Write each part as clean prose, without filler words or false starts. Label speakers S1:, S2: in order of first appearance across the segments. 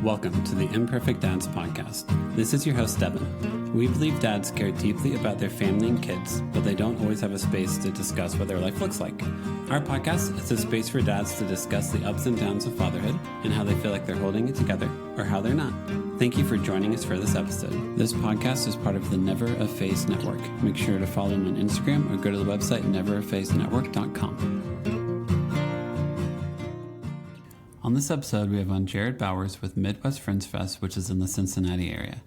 S1: Welcome to the Imperfect Dads Podcast. This is your host, Devin. We believe dads care deeply about their family and kids, but they don't always have a space to discuss what their life looks like. Our podcast is a space for dads to discuss the ups and downs of fatherhood and how they feel like they're holding it together or how they're not. Thank you for joining us for this episode. This podcast is part of the Never a Face Network. Make sure to follow them on Instagram or go to the website neverafacenetwork.com. On this episode, we have on Jared Bowers with Midwest Friends Fest, which is in the Cincinnati area.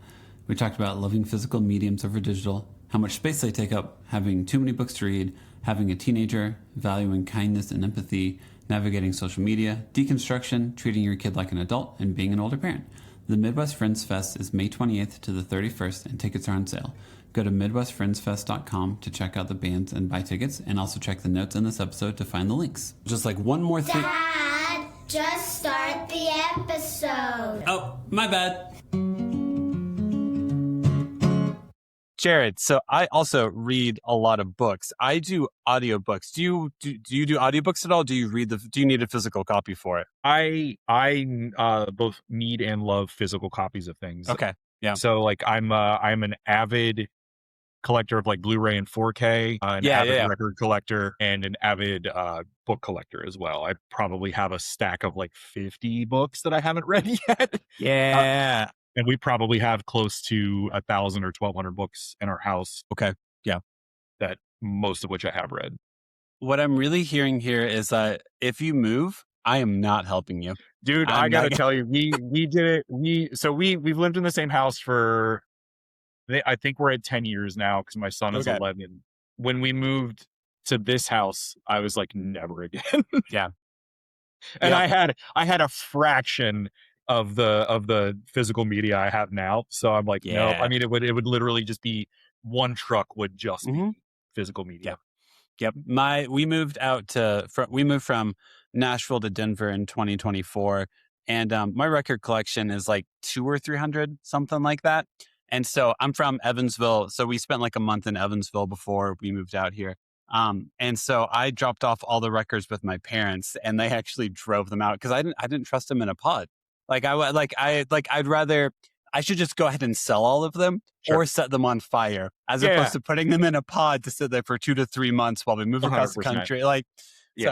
S1: We talked about loving physical mediums over digital, how much space they take up, having too many books to read, having a teenager, valuing kindness and empathy, navigating social media, deconstruction, treating your kid like an adult, and being an older parent. The Midwest Friends Fest is May 28th to the 31st, and tickets are on sale. Go to MidwestFriendsFest.com to check out the bands and buy tickets, and also check the notes in this episode to find the links. Just like one more thing.
S2: Dad, just start the episode.
S1: Oh, my bad.
S3: Jared, so I also read a lot of books. I do audiobooks. Do you do audiobooks at all? Do you need a physical copy for it?
S4: I both need and love physical copies of things.
S3: Okay. Yeah.
S4: So like I'm an avid collector of like Blu-ray and 4K, avid record collector, and an avid book collector as well. I probably have a stack of like 50 books that I haven't read yet.
S3: Yeah.
S4: And we probably have close to 1,000 or 1,200 books in our house.
S3: Okay. Yeah.
S4: That most of which I have read.
S3: What I'm really hearing here is that if you move, I am not helping you.
S4: Dude, I gotta tell you, we did it. We've lived in the same house for, I think we're at 10 years now because my son is 11. When we moved to this house, I was like, never again.
S3: Yeah.
S4: And I had a fraction of the physical media I have now. So I'm like, no, I mean, it would literally just be one truck would just be physical media.
S3: Yep. We moved from Nashville to Denver in 2024. And my record collection is like 200 or 300, something like that. And so I'm from Evansville. So we spent like a month in Evansville before we moved out here. And so I dropped off all the records with my parents, and they actually drove them out because I didn't trust them in a pod. I should just go ahead and sell all of them or set them on fire as opposed to putting them in a pod to sit there for 2 to 3 months while we move across the country. So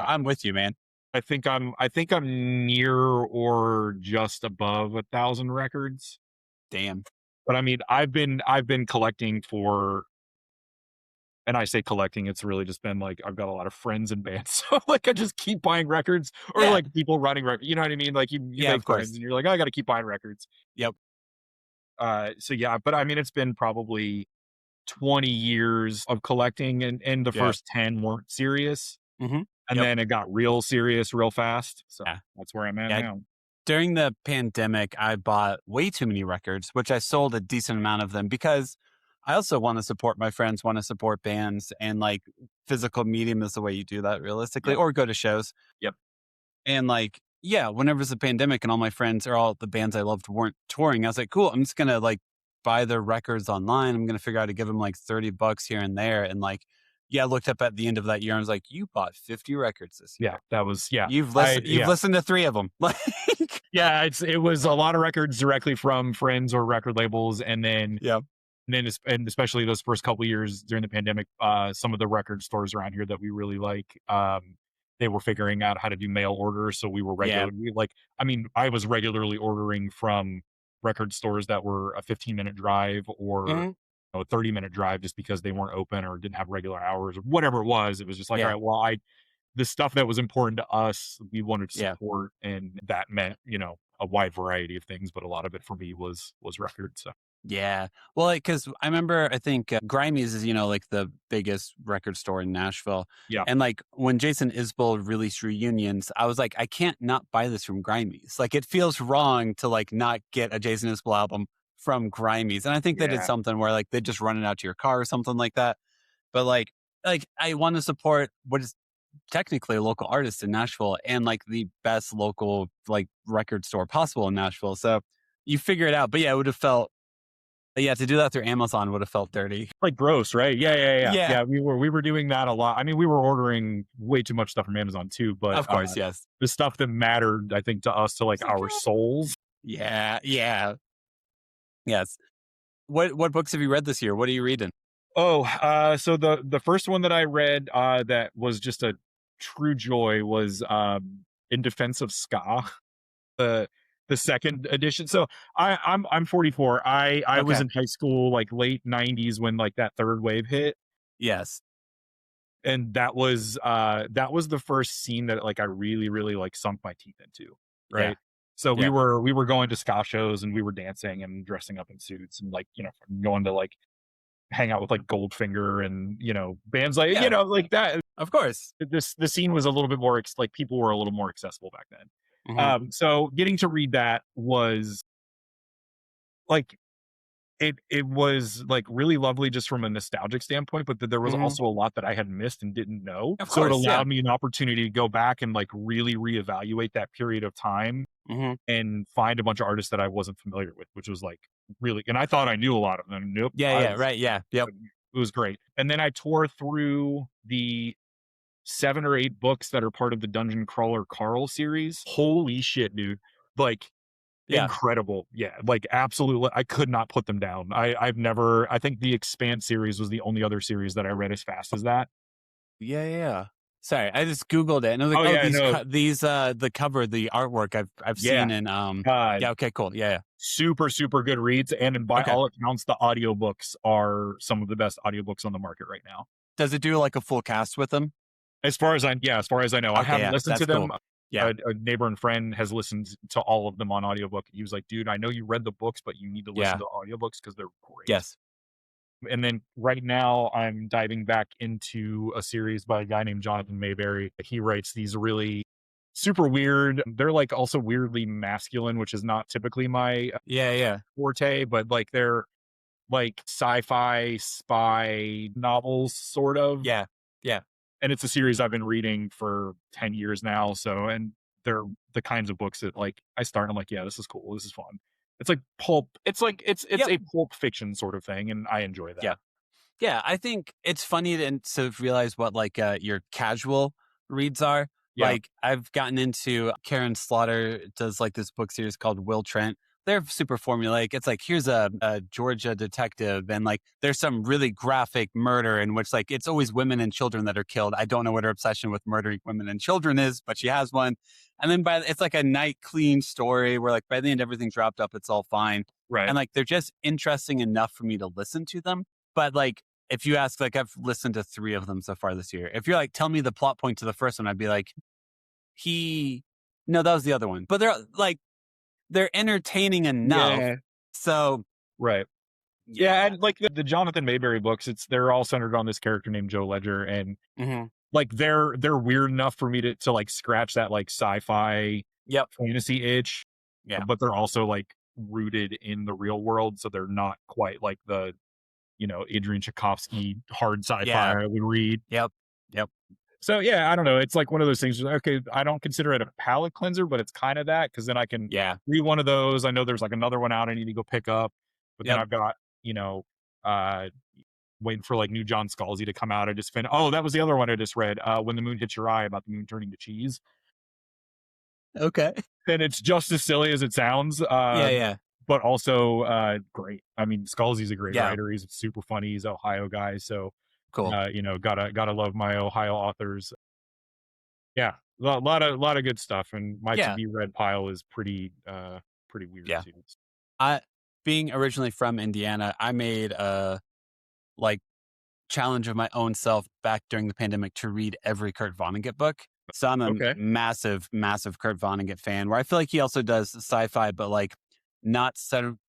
S3: I'm with you, man.
S4: I think I'm near or just above 1,000 records.
S3: Damn.
S4: But I mean, I've been collecting for, and I say collecting, it's really just been like, I've got a lot of friends in bands. So like, I just keep buying records or like people running records. You know what I mean? Like you make friends and you're like, oh, I got to keep buying records.
S3: Yep.
S4: But I mean, it's been probably 20 years of collecting and the first 10 weren't serious.
S3: Mm-hmm.
S4: And then it got real serious real fast. So that's where I'm at now.
S3: During the pandemic, I bought way too many records, which I sold a decent amount of them because I also want to support my friends, want to support bands, and like physical medium is the way you do that realistically, or go to shows.
S4: Yep.
S3: And like, whenever it's a pandemic and all my friends or all the bands I loved weren't touring, I was like, cool, I'm just going to like buy their records online. I'm going to figure out how to give them like $30 here and there. And like, I looked up at the end of that year and I was like, you bought 50 records this year.
S4: Yeah, that was,
S3: You've listened to 3 of them.
S4: It was a lot of records directly from friends or record labels. And then, and especially those first couple of years during the pandemic, some of the record stores around here that we really like, they were figuring out how to do mail orders. So we were regularly I was regularly ordering from record stores that were a 15-minute drive or a 30-minute drive just because they weren't open or didn't have regular hours or whatever it was. It was just like, all right, well, the stuff that was important to us, we wanted to support. And that meant, a wide variety of things, but a lot of it for me was records. So.
S3: Yeah. Well, because I remember, I think Grimey's is, like the biggest record store in Nashville.
S4: Yeah.
S3: And like when Jason Isbell released Reunions, I was like, I can't not buy this from Grimey's. Like it feels wrong to like not get a Jason Isbell album from Grimey's. And I think they did something where like they just run it out to your car or something like that. But like I want to support what is technically a local artist in Nashville and like the best local like record store possible in Nashville. So you figure it out. But it would have felt to do that through Amazon would have felt dirty.
S4: Like gross, right? Yeah. We were doing that a lot. I mean, we were ordering way too much stuff from Amazon too, but
S3: of course, yes.
S4: The stuff that mattered, I think, to us, to like our souls
S3: Yeah. Yes. What books have you read this year? What are you reading?
S4: So the first one that I read that was just a true joy was In Defense of Ska, the the second edition. So I'm 44. I was
S3: Okay.
S4: in high school like late 90s when like that third wave hit.
S3: Yes.
S4: And that was the first scene that like I really, really like sunk my teeth into.
S3: Yeah.
S4: Right. So
S3: Yeah.
S4: we were going to ska shows and we were dancing and dressing up in suits and like, going to like hang out with like Goldfinger and, bands like,
S3: Yeah.
S4: like that.
S3: Of course.
S4: The scene was a little bit more like people were a little more accessible back then.
S3: Mhm.
S4: So getting to read that was like, it was like really lovely just from a nostalgic standpoint, but there was
S3: Mhm.
S4: also a lot that I had missed and didn't know.
S3: Of
S4: So it
S3: course, yeah.
S4: allowed me an opportunity to go back and like really reevaluate that period of time
S3: Mhm.
S4: and find a bunch of artists that I wasn't familiar with, which was like really, and I thought I knew a lot of them. Nope.
S3: Yeah, right, yeah, yep.
S4: It was great. And then I tore through the 7 or 8 books that are part of the Dungeon Crawler Carl series. Holy shit, dude. Like,
S3: Yeah.
S4: incredible. Yeah, like absolutely. I could not put them down. I think the Expanse series was the only other series that I read as fast as that.
S3: Yeah. Sorry, I just Googled it and I was
S4: Oh,
S3: like,
S4: yeah, no.
S3: these the cover, the artwork I've
S4: Yeah.
S3: seen in yeah, okay, cool. Yeah.
S4: Super, super good reads. And by
S3: Okay.
S4: all accounts, the audiobooks are some of the best audiobooks on the market right now.
S3: Does it do like a full cast with them?
S4: As far as I know. I
S3: Okay,
S4: haven't
S3: yeah,
S4: listened to
S3: that's
S4: them.
S3: cool. Yeah.
S4: A neighbor and friend has listened to all of them on audiobook. He was like, dude, I know you read the books, but you need to listen
S3: Yeah.
S4: to audiobooks because they're great.
S3: Yes.
S4: And then right now I'm diving back into a series by a guy named Jonathan Mayberry. He writes these really super weird, they're like also weirdly masculine, which is not typically my
S3: Yeah.
S4: forte, but like they're like sci-fi spy novels sort of.
S3: Yeah.
S4: And it's a series I've been reading for 10 years now. So, and they're the kinds of books that like I start and I'm like, yeah, this is cool. This is fun. It's like pulp. It's like, it's
S3: Yep.
S4: a pulp fiction sort of thing. And I enjoy that.
S3: Yeah, I think it's funny to realize what like your casual reads are.
S4: Yeah.
S3: Like I've gotten into Karen Slaughter does like this book series called Will Trent. They're super formulaic. It's like here's a Georgia detective, and like there's some really graphic murder in which like it's always women and children that are killed. I don't know what her obsession with murdering women and children is, but she has one. And then it's like a night clean story where like by the end everything's wrapped up, it's all fine.
S4: Right.
S3: And like they're just interesting enough for me to listen to them. But like if you ask, like I've listened to 3 of them so far this year. If you're like, tell me the plot point to the first one, I'd be like, no, that was the other one. But they're entertaining enough.
S4: Yeah.
S3: So
S4: right. Yeah, and like the Jonathan Mayberry books, they're all centered on this character named Joe Ledger, and like they're weird enough for me to like scratch that like sci-fi fantasy itch.
S3: Yeah.
S4: But they're also like rooted in the real world, so they're not quite like the Adrian Tchaikovsky hard sci-fi I would read.
S3: Yep.
S4: So yeah, I don't know. It's like one of those things. Okay, I don't consider it a palate cleanser, but it's kind of that because then I can read one of those. I know there's like another one out I need to go pick up, but then I've got waiting for like new John Scalzi to come out. I just finished. Oh, that was the other one I just read. When the Moon Hits Your Eye, about the moon turning to cheese.
S3: Okay.
S4: And it's just as silly as it sounds. But also great. I mean, Scalzi's a great writer. He's super funny. He's an Ohio guy, so
S3: cool.
S4: Gotta love my Ohio authors. Yeah, a lot of good stuff, and my to be read pile is pretty weird too.
S3: Being originally from Indiana, I made a like challenge of my own self back during the pandemic to read every Kurt Vonnegut book. So I'm a massive Kurt Vonnegut fan. Where I feel like he also does sci-fi, but like not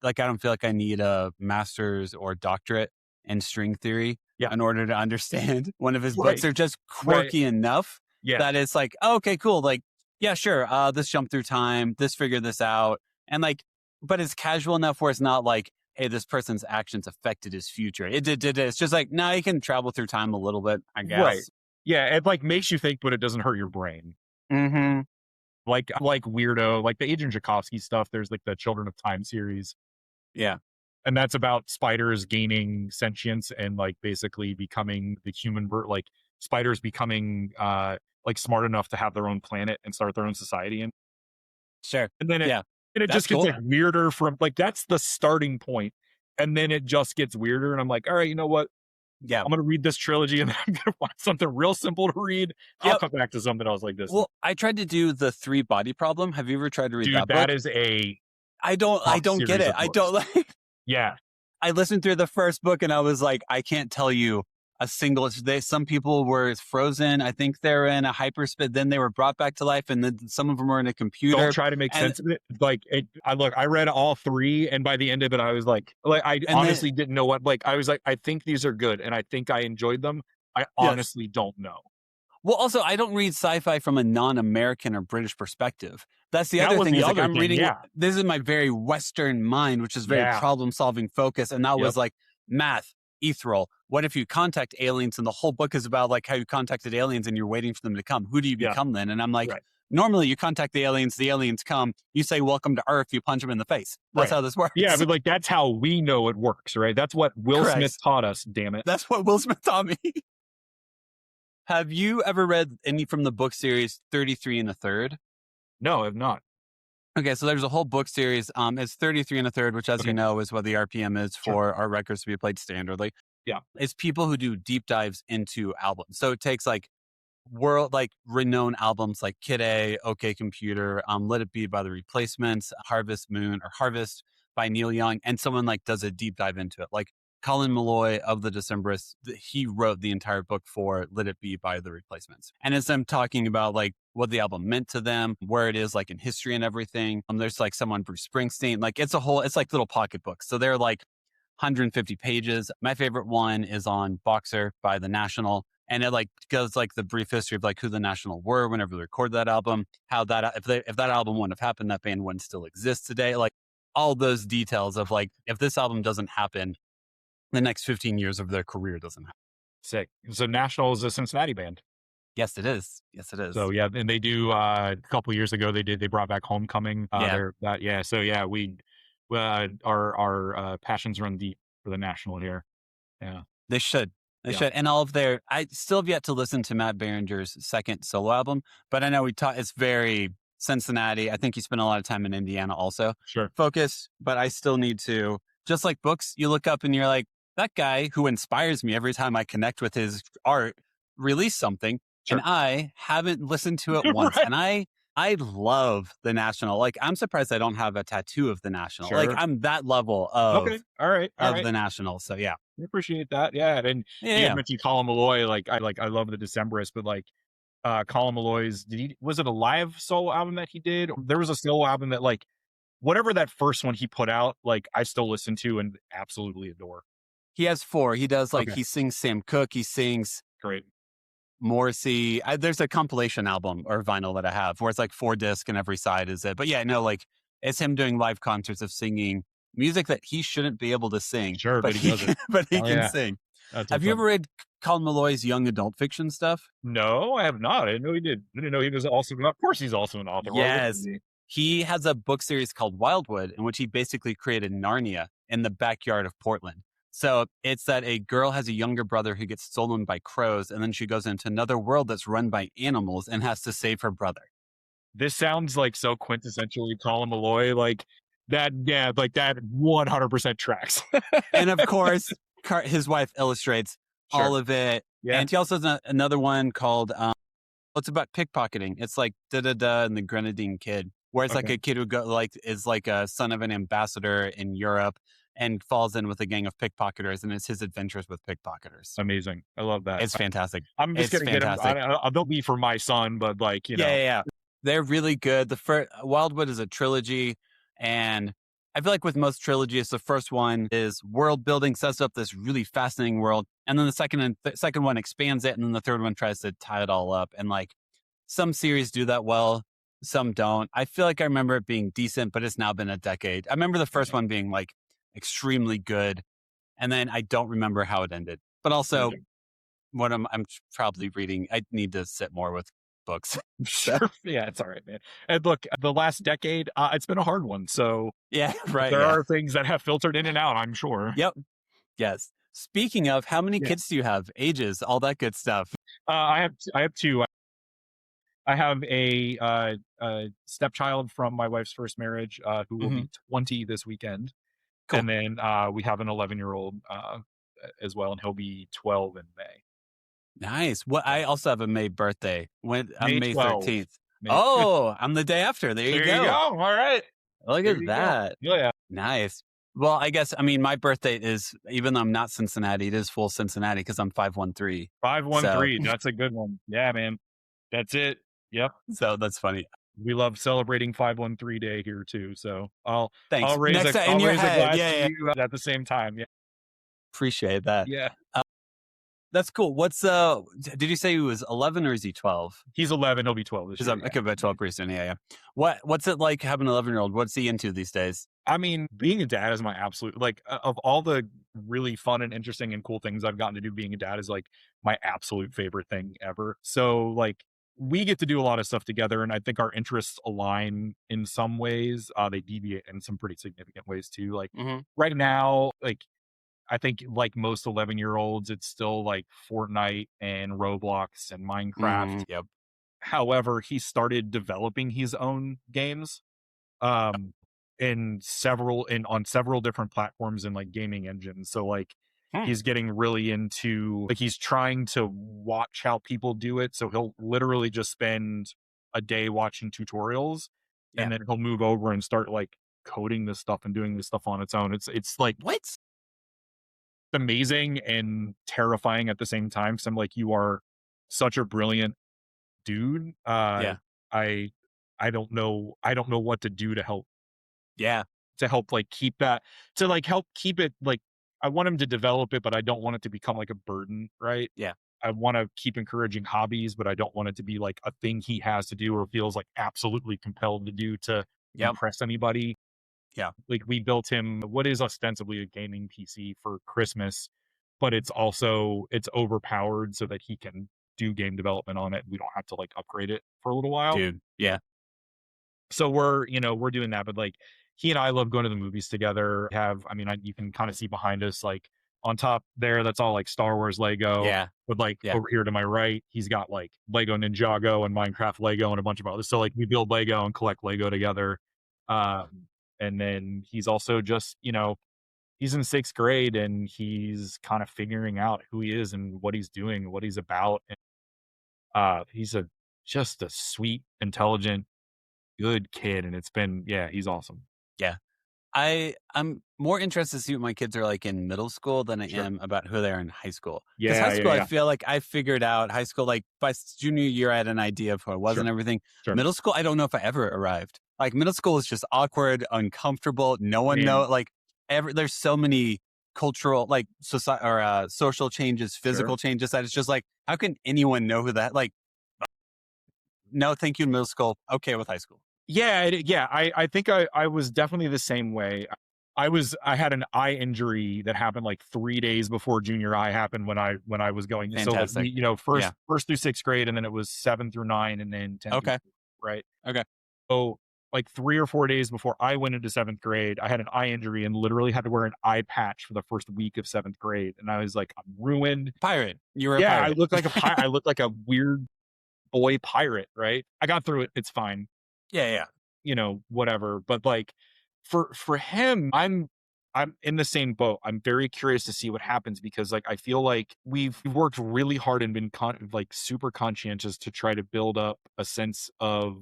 S3: like I don't feel like I need a master's or doctorate in string theory in order to understand one of his books. They're just quirky enough that it's like, oh, okay, cool. Like, yeah, sure. This jump through time, this figure this out. And like, but it's casual enough where it's not like, hey, this person's actions affected his future. It's just like, no, you can travel through time a little bit, I guess.
S4: Right. Yeah, it like makes you think, but it doesn't hurt your brain.
S3: Mm-hmm.
S4: Like weirdo, like the Adrian Tchaikovsky stuff. There's like the Children of Time series.
S3: Yeah.
S4: And that's about spiders gaining sentience and like basically becoming the human like spiders becoming like smart enough to have their own planet and start their own society. And
S3: sure.
S4: And then And it
S1: That's
S4: just gets
S1: cool.
S4: like weirder from like, that's the starting point. And then it just gets weirder. And I'm like, all right, you know what?
S3: Yeah.
S4: I'm going to read this trilogy and then I'm going to find something real simple to read. I'll come back to something else like this.
S3: Well, I tried to do the 3 Body Problem. Have you ever tried to read that book?
S4: That is a
S3: I don't get it. I don't like.
S4: Yeah.
S3: I listened through the first book and I was like, I can't tell you a single. Some people were frozen. I think they're in a hyperspace. Then they were brought back to life, and then some of them were in a computer.
S4: Don't try to make sense of it. Like, I read all 3, and by the end of it, I was like I honestly didn't know what. Like, I was like, I think these are good, and I think I enjoyed them. I honestly don't know.
S3: Well, also, I don't read sci-fi from a non-American or British perspective. That's the other thing. Is like I'm reading. This is my very Western mind, which is very problem-solving focus, and that was like math, ethereal. What if you contact aliens? And the whole book is about like how you contacted aliens, and you're waiting for them to come. Who do you become then? And I'm like, normally you contact the aliens come. You say welcome to Earth. You punch them in the face. That's how this works.
S4: Yeah, but like that's how we know it works, right? That's what Will Smith taught us. Damn it.
S3: That's what Will Smith taught me. Have you ever read any from the book series 33 and a Third?
S4: No, I have not.
S3: Okay, so there's a whole book series. It's 33 and a Third, which, as you know, is what the RPM is for our records to be played standardly.
S4: Yeah.
S3: It's people who do deep dives into albums. So it takes like renowned albums like Kid A, OK Computer, Let It Be by The Replacements, Harvest Moon or Harvest by Neil Young, and someone like does a deep dive into it. Like Colin Malloy of the Decemberists, he wrote the entire book for Let It Be by The Replacements. And it's them talking about like what the album meant to them, where it is like in history and everything. There's like someone, Bruce Springsteen, like it's like little pocket books. So they're like 150 pages. My favorite one is on Boxer by The National. And it like goes like the brief history of like who The National were whenever they recorded that album, how that, if that album wouldn't have happened, that band wouldn't still exist today. Like all those details of like, if this album doesn't happen, the next 15 years of their career doesn't happen.
S4: Sick. So National is a Cincinnati band.
S3: Yes, it is. Yes, it is.
S4: So yeah, and they do a couple years ago they brought back Homecoming. So yeah, we our passions run deep for the National here. Yeah.
S3: They should. They should. And all of their I still have yet to listen to Matt Berenger's second solo album, but I know it's very Cincinnati. I think he spent a lot of time in Indiana also.
S4: Sure.
S3: Focus, but I still need to, just like books, you look up and you're like, that guy who inspires me every time I connect with his art released something. Sure. And I haven't listened to it once. Right. And I love The National. Like, I'm surprised I don't have a tattoo of The National. Sure. Like, I'm that level of The National. So, yeah.
S4: I appreciate that. Yeah. And you mentioned Colin Malloy. I love the Decemberists, but like, Colin Malloy's, was it a live solo album that he did? There was a solo album that like, whatever that first one he put out, like I still listen to and absolutely adore.
S3: He has 4. He does like, he sings Sam Cooke. He sings Morrissey. There's a compilation album or vinyl that I have where it's like 4 discs and every side is it. But yeah, no, like it's him doing live concerts of singing music that he shouldn't be able to sing.
S4: Sure, but he doesn't.
S3: But he can sing. Have you ever read Colin Malloy's young adult fiction stuff?
S4: No, I have not. I didn't know he did. I didn't know he was also, of course he's also an author.
S3: Yes. He has a book series called Wildwood in which he basically created Narnia in the backyard of Portland. So it's that a girl has a younger brother who gets stolen by crows, and then she goes into another world that's run by animals and has to save her brother.
S4: This sounds like so quintessentially Colin Malloy, like that. Yeah, like that 100% tracks.
S3: And of course, his wife illustrates all of it. Yeah. And he also has another one called, it's about pickpocketing. It's like Da-Da-Da and the Grenadine Kid, where it's like a kid who is like a son of an ambassador in Europe and falls in with a gang of pickpocketers, and it's his adventures with pickpocketers.
S4: Amazing. I love that.
S3: It's fantastic.
S4: I'm just going to get him. They'll be for my son, but like, you know.
S3: Yeah. They're really good. The first Wildwood is a trilogy, and I feel like with most trilogies, the first one is world building, sets up this really fascinating world, and then the second one expands it, and then the third one tries to tie it all up. And like some series do that well, some don't. I feel like I remember it being decent, but it's now been a decade. I remember the first one being like extremely good, and then I don't remember how it ended. But also, what I'm probably reading, I need to sit more with books.
S4: Sure. Yeah, it's all right, man. And look, the last decade, it's been a hard one. So
S3: yeah, right.
S4: There are things that have filtered in and out, I'm sure.
S3: Yep. Yes. Speaking of, how many kids do you have? Ages, all that good stuff.
S4: I have 2. I have a stepchild from my wife's first marriage, who will
S3: Hmm.
S4: be 20 this weekend.
S3: Cool.
S4: And then we have an 11-year-old as well, and he'll be 12 in May.
S3: Nice. What I also have a May birthday. When I'm
S4: May
S3: May
S4: 12th.
S3: 13th.
S4: May
S3: Oh, I'm the day after. There you
S4: There you go.
S3: go.
S4: All right.
S3: Look
S4: There
S3: at
S4: you go.
S3: that.
S4: Yeah.
S3: Nice. Well, I guess, I mean, my birthday is, even though I'm not Cincinnati, it is full Cincinnati because I'm 513.
S4: 513. That's a good one. Yeah, man. That's it. Yep.
S3: So that's funny.
S4: We love celebrating 513 Day here too. So I'll
S3: Thanks.
S4: raise
S3: Next
S4: a
S3: time in your head.
S4: glass
S3: Yeah,
S4: to
S3: yeah.
S4: you at the same time. Yeah.
S3: Appreciate that.
S4: Yeah.
S3: That's cool. What's did you say he was 11 or is he 12?
S4: He's 11. He'll be 12 this year.
S3: I could bet 12 pretty soon. Yeah, yeah. What's it like having an 11-year-old? What's he into these days?
S4: I mean, being a dad is my absolute, like, of all the really fun and interesting and cool things I've gotten to do, being a dad is like my absolute favorite thing ever. So like we get to do a lot of stuff together, and I think our interests align in some ways. They deviate in some pretty significant ways too. Like right now, like I think like most 11-year-olds, it's still like Fortnite and Roblox and Minecraft.
S3: Yep.
S4: However, he started developing his own games. Um, on several different platforms and like gaming engines. So like he's getting really into, like, he's trying to watch how people do it. So he'll literally just spend a day watching tutorials and then he'll move over and start like coding this stuff and doing this stuff on its own. It's like
S3: What?
S4: amazing and terrifying at the same time. So I'm like, you are such a brilliant dude. I don't know what to do to help like keep that, to like help keep it, like I want him to develop it, but I don't want it to become like a burden, right?
S3: Yeah.
S4: I want to keep encouraging hobbies, but I don't want it to be like a thing he has to do or feels like absolutely compelled to do to impress anybody.
S3: Yeah.
S4: Like we built him what is ostensibly a gaming PC for Christmas, but it's overpowered so that he can do game development on it. We don't have to like upgrade it for a little while.
S3: Dude. Yeah.
S4: So we're doing that, but like he and I love going to the movies together. You can kind of see behind us, like on top there, that's all like Star Wars Lego.
S3: Yeah.
S4: But like over here to my right, he's got like Lego Ninjago and Minecraft Lego and a bunch of others. So like we build Lego and collect Lego together. And then he's also just, he's in 6th grade and he's kind of figuring out who he is and what he's doing, what he's about. And, he's just a sweet, intelligent, good kid, and he's awesome.
S3: Yeah. I'm more interested to see what my kids are like in middle school than I am about who they are in high school. Because high school, I feel like I figured out high school, like by junior year, I had an idea of who I was and everything. Middle school, I don't know if I ever arrived. Like middle school is just awkward, uncomfortable. No one knows. Like there's so many cultural, like social changes, physical changes that it's just like, how can anyone know who that? Like, no, thank you in middle school. Okay with high school.
S4: I think I was definitely the same way. I had an eye injury that happened like 3 days before junior high happened when I was going.
S3: Fantastic.
S4: So like, first through 6th grade, and then it was 7 through 9, and then 10.
S3: Okay.
S4: Right.
S3: Okay.
S4: So like 3 or 4 days before I went into 7th grade, I had an eye injury and literally had to wear an eye patch for the first week of 7th grade. And I was like, I'm ruined.
S3: Pirate. You were a pirate.
S4: I looked like a pirate. I looked like a weird boy pirate, right? I got through it. It's fine.
S3: Yeah.
S4: Whatever. But like for him, I'm in the same boat. I'm very curious to see what happens because like I feel like we've worked really hard and been like super conscientious to try to build up a sense of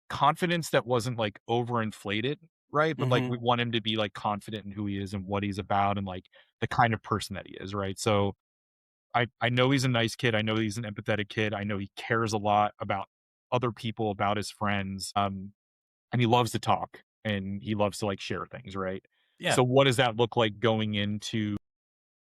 S4: confidence that wasn't like overinflated, right? But like we want him to be like confident in who he is and what he's about and like the kind of person that he is, right? So I know he's a nice kid. I know he's an empathetic kid. I know he cares a lot about other people, about his friends. And he loves to talk and he loves to like share things, right?
S3: Yeah.
S4: So what does that look like going into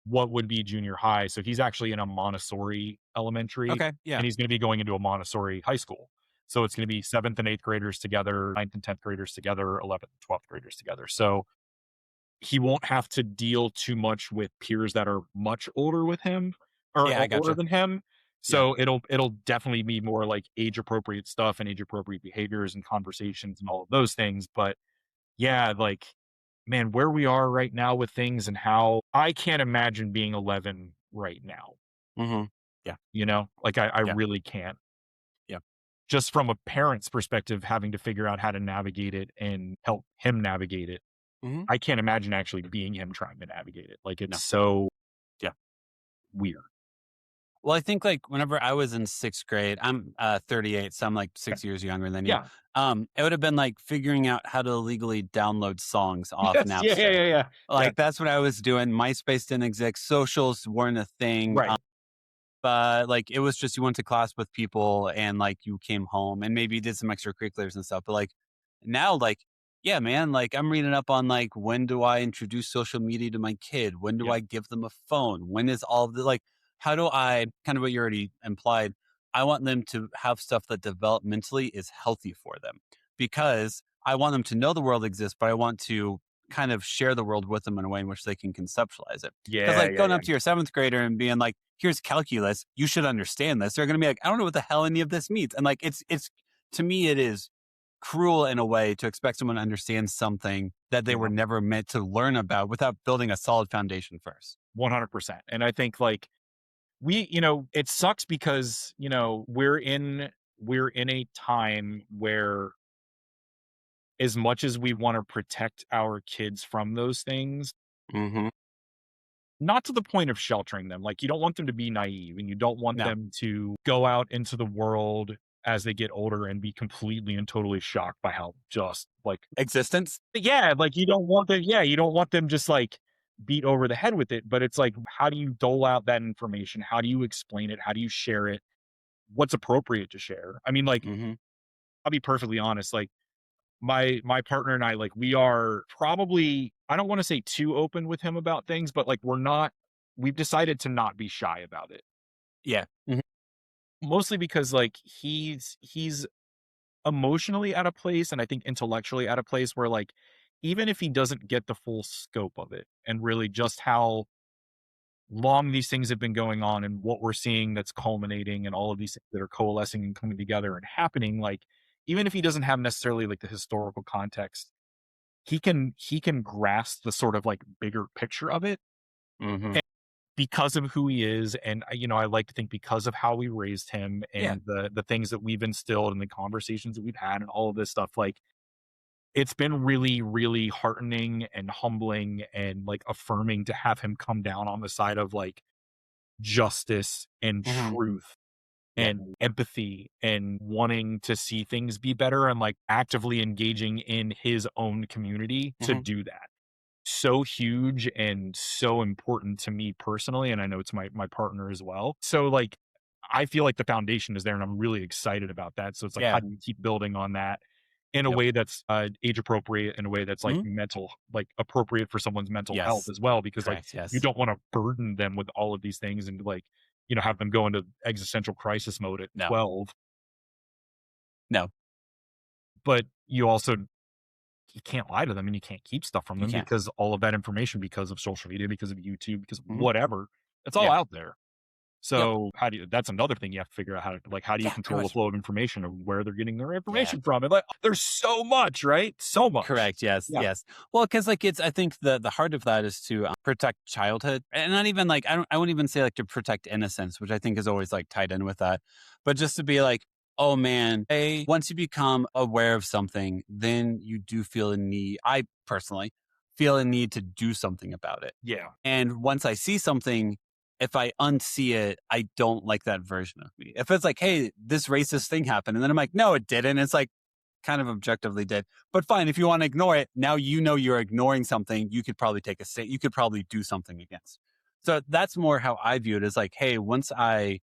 S4: what would be junior high? So he's actually in a Montessori elementary.
S3: Okay. Yeah.
S4: And he's going to be going into a Montessori high school. So it's going to be 7th and 8th graders together, 9th and 10th graders together, 11th and 12th graders together. So he won't have to deal too much with peers that are much older with him or older than him. So it'll definitely be more like age appropriate stuff and age appropriate behaviors and conversations and all of those things. But like, man, where we are right now with things and how I can't imagine being 11 right now.
S3: Mm-hmm. Yeah.
S4: Like I really can't.
S3: Yeah.
S4: just from a parent's perspective, having to figure out how to navigate it and help him navigate it. I can't imagine actually being him trying to navigate it. Like, it's so weird.
S3: Well, I think like whenever I was in 6th grade, I'm 38, so I'm like 6 years younger than you. It would have been like figuring out how to legally download songs off Napster.
S4: Yeah.
S3: Like that's what I was doing. MySpace didn't exist. Socials weren't a thing.
S4: Right.
S3: But like it was just you went to class with people and like you came home and maybe you did some extracurriculars and stuff. But like now, like, yeah, man, like I'm reading up on like when do I introduce social media to my kid? When do I give them a phone? When is all of the like how do I kind of what you already implied? I want them to have stuff that developmentally is healthy for them because I want them to know the world exists, but I want to kind of share the world with them in a way in which they can conceptualize it. Because like going up to your 7th grader and being like, here's calculus, you should understand this. They're going to be like, I don't know what the hell any of this means. And like, it's to me, it is cruel in a way to expect someone to understand something that they were never meant to learn about without building a solid foundation first.
S4: 100%. And I think like it sucks because, we're in a time where as much as we want to protect our kids from those things, not to the point of sheltering them. Like you don't want them to be naive and you don't want them to go out into the world as they get older and be completely and totally shocked by how just like
S3: existence.
S4: Yeah. Like you don't want them just like beat over the head with it. But it's like, how do you dole out that information? How do you explain it? How do you share it? What's appropriate to share? I mean, like, I'll be perfectly honest. Like my partner and I, like, we are probably, I don't want to say too open with him about things, but like, we've decided to not be shy about it.
S3: Yeah.
S4: Mostly because like he's emotionally at a place and I think intellectually at a place where like, even if he doesn't get the full scope of it and really just how long these things have been going on and what we're seeing that's culminating and all of these things that are coalescing and coming together and happening, like, even if he doesn't have necessarily like the historical context, he can grasp the sort of like bigger picture of it. And because of who he is. And, I like to think because of how we raised him and the things that we've instilled and the conversations that we've had and all of this stuff, like, it's been really, really heartening and humbling and like affirming to have him come down on the side of like justice and truth and empathy and wanting to see things be better and like actively engaging in his own community to do that. So huge and so important to me personally. And I know it's my partner as well. So like, I feel like the foundation is there and I'm really excited about that. So it's like, how do you keep building on that in a way that's age appropriate, in a way that's like mental, like appropriate for someone's mental health as well, because you don't want to burden them with all of these things and like, have them go into existential crisis mode at 12.
S3: No.
S4: But you can't lie to them and you can't keep stuff from them because all of that information, because of social media, because of YouTube, because of whatever, it's all out there. So that's another thing you have to figure out how do you control the flow of information of where they're getting their information from? And like, there's so much, right? So much.
S3: Correct. Yes. Well, because like I think the heart of that is to protect childhood, and not even like I wouldn't even say like to protect innocence, which I think is always like tied in with that, but just to be like, oh man, once you become aware of something, then you do feel a need. I personally feel a need to do something about it.
S4: Yeah.
S3: And once I see something, if I unsee it, I don't like that version of me. If it's like, hey, this racist thing happened, and then I'm like, no, it didn't. It's like kind of objectively did. But fine, if you want to ignore it, now you're ignoring something you could probably take a stand, you could probably do something against. So that's more how I view it, is like, hey, once I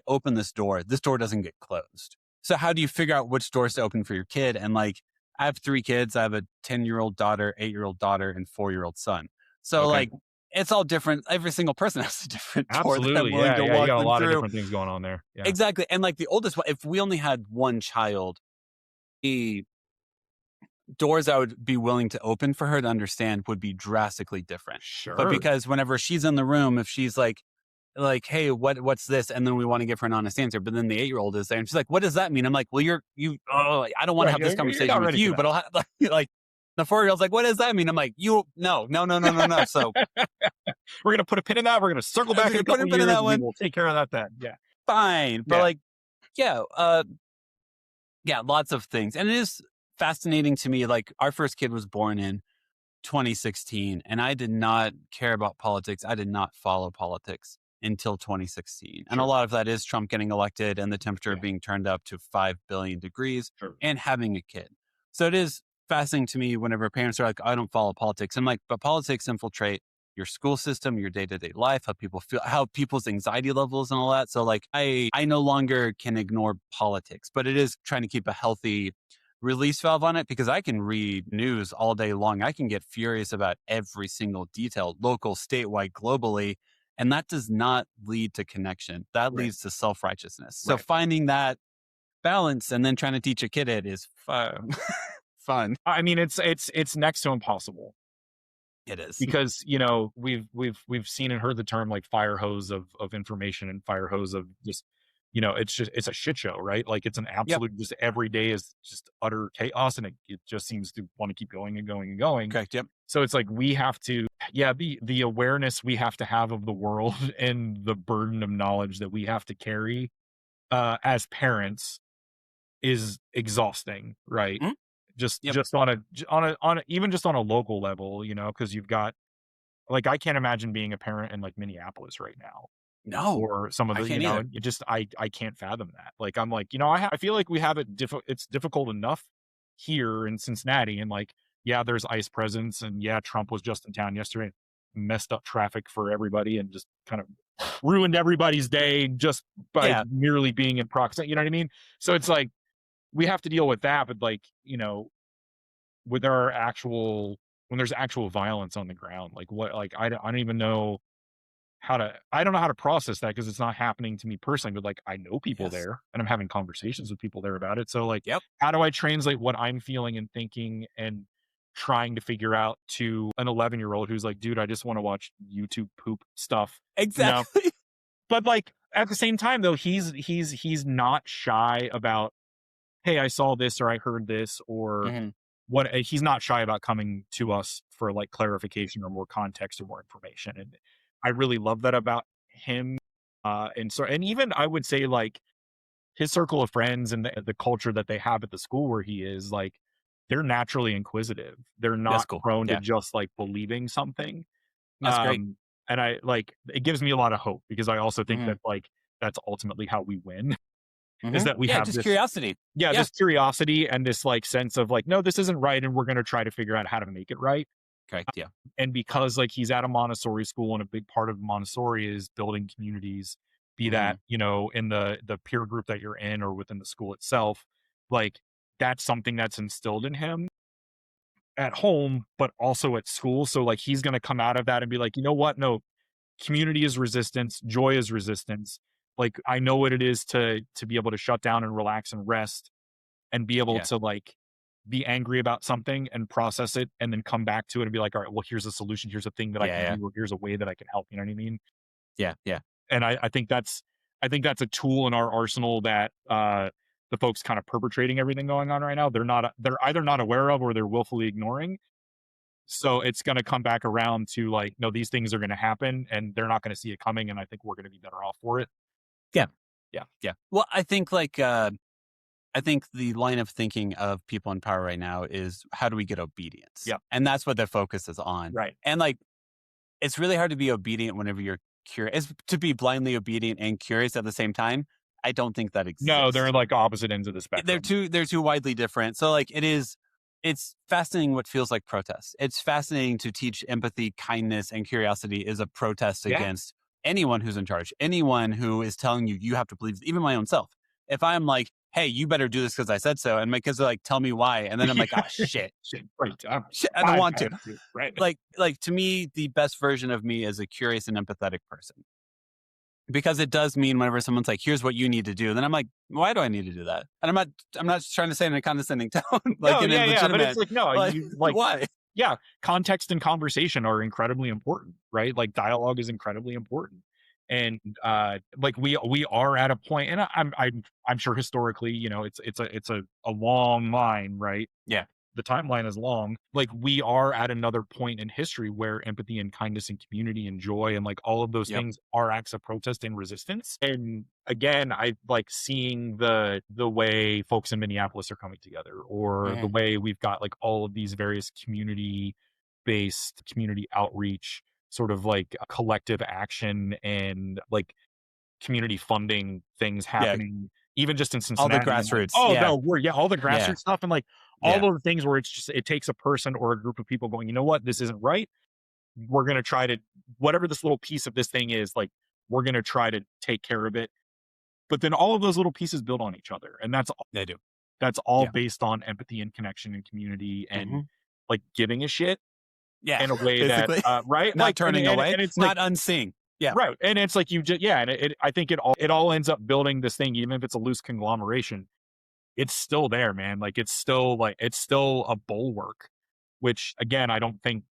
S3: open this door doesn't get closed. So how do you figure out which doors to open for your kid? And like, I have 3 kids. I have a 10-year-old daughter, 8-year-old daughter, and 4-year-old son. So like, it's all different. Every single person has a different door.
S4: Absolutely. You got a lot of different things going on there. Yeah.
S3: Exactly. And like the oldest one, if we only had one child, the doors I would be willing to open for her to understand would be drastically different.
S4: Sure.
S3: But because whenever she's in the room, if she's like, hey, what's this? And then we want to give her an honest answer. But then the 8-year-old is there and she's like, what does that mean? I'm like, well, I don't want to have this conversation with you, but I'll have like, the 4-year-old's like, what does that mean? I'm like, no. So
S4: we're going to put a pin in that. We're going to circle back in a couple years and we'll take care of that then. Yeah.
S3: Fine. But Yeah, lots of things. And it is fascinating to me. Like, our first kid was born in 2016, and I did not care about politics. I did not follow politics until 2016. And a lot of that is Trump getting elected and the temperature being turned up to 5 billion degrees and having a kid. So it is fascinating to me whenever parents are like, I don't follow politics. I'm like, but politics infiltrate your school system, your day-to-day life, how people feel, how people's anxiety levels and all that. So like, I no longer can ignore politics, but it is trying to keep a healthy release valve on it, because I can read news all day long. I can get furious about every single detail, local, statewide, globally. And that does not lead to connection. That leads to self-righteousness. So finding that balance and then trying to teach a kid it is fun. Fun.
S4: I mean, it's next to impossible.
S3: It is,
S4: because, you know, we've seen and heard the term like fire hose of information and fire hose of just, you know, it's a shit show, right? Like, it's an absolute, just every day is just utter chaos, and it just seems to want to keep going and going and going.
S3: Correct. Yep.
S4: So it's like, we have to, the awareness we have to have of the world and the burden of knowledge that we have to carry as parents is exhausting, right?
S3: Mm-hmm.
S4: Just on a even just on a local level, you know, because you've got, like, I can't imagine being a parent in like Minneapolis right now.
S3: No,
S4: or some of the, you know, it just, I can't fathom that. Like, I'm like, you know, I feel like we have it it's difficult enough here in Cincinnati, and like, yeah, there's ICE presence, and yeah, Trump was just in town yesterday, messed up traffic for everybody, and just kind of ruined everybody's day just by merely being in proximity. You know what I mean? So it's like, we have to deal with that, but like, you know, when there's actual violence on the ground, like, what, like, I don't even know I don't know how to process that, because it's not happening to me personally, but like, I know people there, and I'm having conversations with people there about it. So like, how do I translate what I'm feeling and thinking and trying to figure out to an 11-year-old who's like, dude, I just want to watch YouTube poop stuff.
S3: Exactly.
S4: You know? But like, at the same time though, he's not shy about, hey, I saw this, or I heard this, or what. He's not shy about coming to us for like clarification or more context or more information. And I really love that about him. And even I would say, like, his circle of friends and the culture that they have at the school where he is, like, they're naturally inquisitive. They're not prone to just like believing something.
S3: That's great.
S4: And I like, it gives me a lot of hope, because I also think that like, that's ultimately how we win. Is that we have
S3: just
S4: this
S3: curiosity.
S4: this curiosity and this like sense of like, no, this isn't right, and we're going to try to figure out how to make it right.
S3: Correct. Yeah.
S4: And because like, he's at a Montessori school, and a big part of Montessori is building communities, be that, you know, in the peer group that you're in or within the school itself, like, that's something that's instilled in him at home, but also at school. So like, he's going to come out of that and be like, you know what? No, community is resistance. Joy is resistance. Like, I know what it is to be able to shut down and relax and rest, and be able to like be angry about something and process it, and then come back to it and be like, all right, well, here's a solution. Here's a thing that I can do. Or here's a way that I can help. You know what I mean?
S3: Yeah. Yeah.
S4: And I think that's a tool in our arsenal that the folks kind of perpetrating everything going on right now, they're either not aware of, or they're willfully ignoring. So it's going to come back around to like, no, these things are going to happen, and they're not going to see it coming. And I think we're going to be better off for it.
S3: Yeah. Yeah. Yeah. Well, I think like, I think the line of thinking of people in power right now is, how do we get obedience?
S4: Yeah.
S3: And that's what their focus is on.
S4: Right.
S3: And like, it's really hard to be obedient whenever you're curious. To be blindly obedient and curious at the same time, I don't think that exists.
S4: No, they're like opposite ends of the spectrum.
S3: They're too widely different. So like, it's fascinating what feels like protest. It's fascinating to teach empathy, kindness, and curiosity is a protest against anyone who's in charge, anyone who is telling you, you have to believe, even my own self. If I'm like, hey, you better do this because I said so, and my kids are like, tell me why. And then I'm like, oh, shit.
S4: Right.
S3: Shit, I don't want to.
S4: Right.
S3: Like to me, the best version of me is a curious and empathetic person. Because it does mean whenever someone's like, here's what you need to do, then I'm like, why do I need to do that? And I'm not trying to say it in a condescending tone. Like, but
S4: it's like, no,
S3: why?
S4: Yeah, context and conversation are incredibly important, right? Like, dialogue is incredibly important. And like, we are at a point, and I'm sure historically, you know, it's a long line, right?
S3: Yeah.
S4: the timeline is long. Like, we are at another point in history where empathy and kindness and community and joy and like all of those things are acts of protest and resistance. And again, I like seeing the way folks in Minneapolis are coming together, or the way we've got like all of these various community outreach, sort of like collective action and like community funding things happening, even just in Cincinnati.
S3: All the grassroots.
S4: All the grassroots stuff. And like all those things where it's just, it takes a person or a group of people going, you know what, this isn't right. We're going to try to, whatever this little piece of this thing is, like, we're going to try to take care of it. But then all of those little pieces build on each other. And that's all
S3: they do.
S4: That's all based on empathy and connection and community and like giving a shit.
S3: Yeah.
S4: In a way that, right?
S3: Not
S4: like,
S3: turning away.
S4: And it's
S3: not
S4: like,
S3: unseeing. Yeah.
S4: Right. And it's like, you just, and I think it all ends up building this thing, even if it's a loose conglomeration, it's still there, man. Like, it's still a bulwark, which again, I don't think,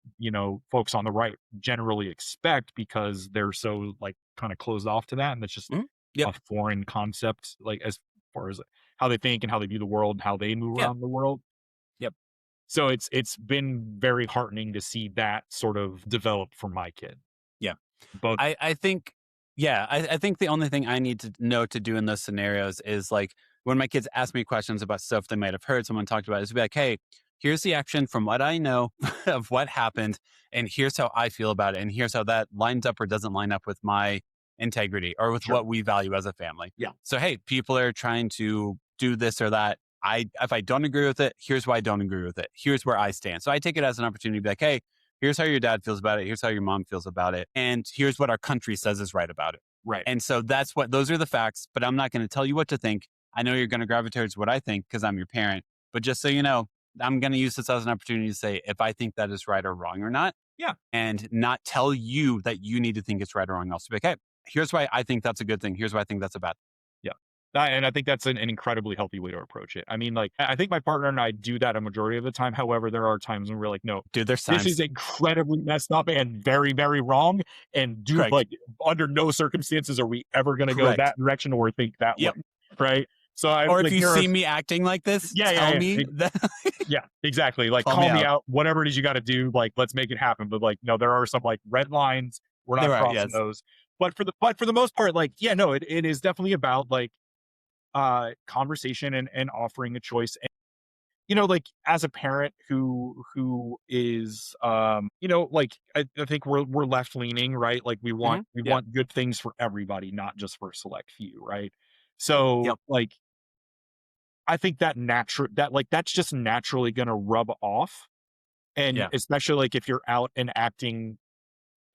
S4: folks on the right generally expect, because they're so like kind of closed off to that. And that's just a foreign concept, like as far as how they think and how they view the world and how they move around the world.
S3: Yep.
S4: So it's been very heartening to see that sort of develop for my kid.
S3: Yeah.
S4: Both.
S3: I think the only thing I need to know to do in those scenarios is like, when my kids ask me questions about stuff they might have heard someone talked about, is to be like, hey, here's the action from what I know of what happened, and here's how I feel about it, and here's how that lines up or doesn't line up with my integrity or with what we value as a family.
S4: Yeah.
S3: So, hey, people are trying to do this or that. If I don't agree with it, here's why I don't agree with it. Here's where I stand. So I take it as an opportunity to be like, hey, here's how your dad feels about it. Here's how your mom feels about it. And here's what our country says is right about it.
S4: Right.
S3: And so those are the facts, but I'm not going to tell you what to think. I know you're going to gravitate towards what I think because I'm your parent. But just so you know, I'm going to use this as an opportunity to say if I think that is right or wrong or not.
S4: Yeah.
S3: And not tell you that you need to think it's right or wrong. Also be like, hey, here's why I think that's a good thing. Here's why I think that's a bad thing.
S4: And I think that's an incredibly healthy way to approach it. I mean, like, I think my partner and I do that a majority of the time. However, there are times when we're like, no,
S3: dude, this
S4: is incredibly messed up and very, very wrong. And like, under no circumstances are we ever going to go that direction or think that way. Right. So
S3: or if you see me acting like this, tell me.
S4: Yeah, exactly. Like, call me out, whatever it is you got to do. Like, let's make it happen. But like, no, there are some like red lines. We're not crossing those. But for the most part, like, it is definitely about like, conversation and offering a choice. And, like, as a parent who is, like, I think we're left leaning, right? Like, we want good things for everybody, not just for a select few, right? So like, I think that's just naturally going to rub off. And especially like if you're out and acting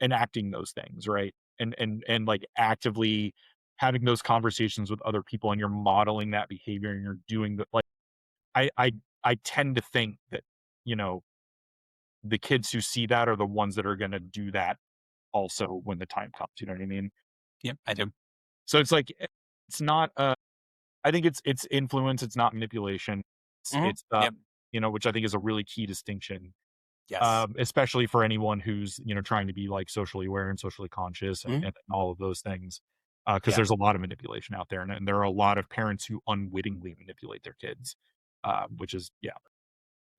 S4: those things, right? And like actively having those conversations with other people, and you're modeling that behavior, and you're doing the, like, I tend to think that, the kids who see that are the ones that are going to do that also when the time comes. You know what I mean?
S3: Yep, I do.
S4: So it's like, it's not, I think it's influence. It's not manipulation. It's which I think is a really key distinction.
S3: Yes.
S4: Especially for anyone who's, trying to be like socially aware and socially conscious and all of those things. Because there's a lot of manipulation out there, and there are a lot of parents who unwittingly manipulate their kids, which is,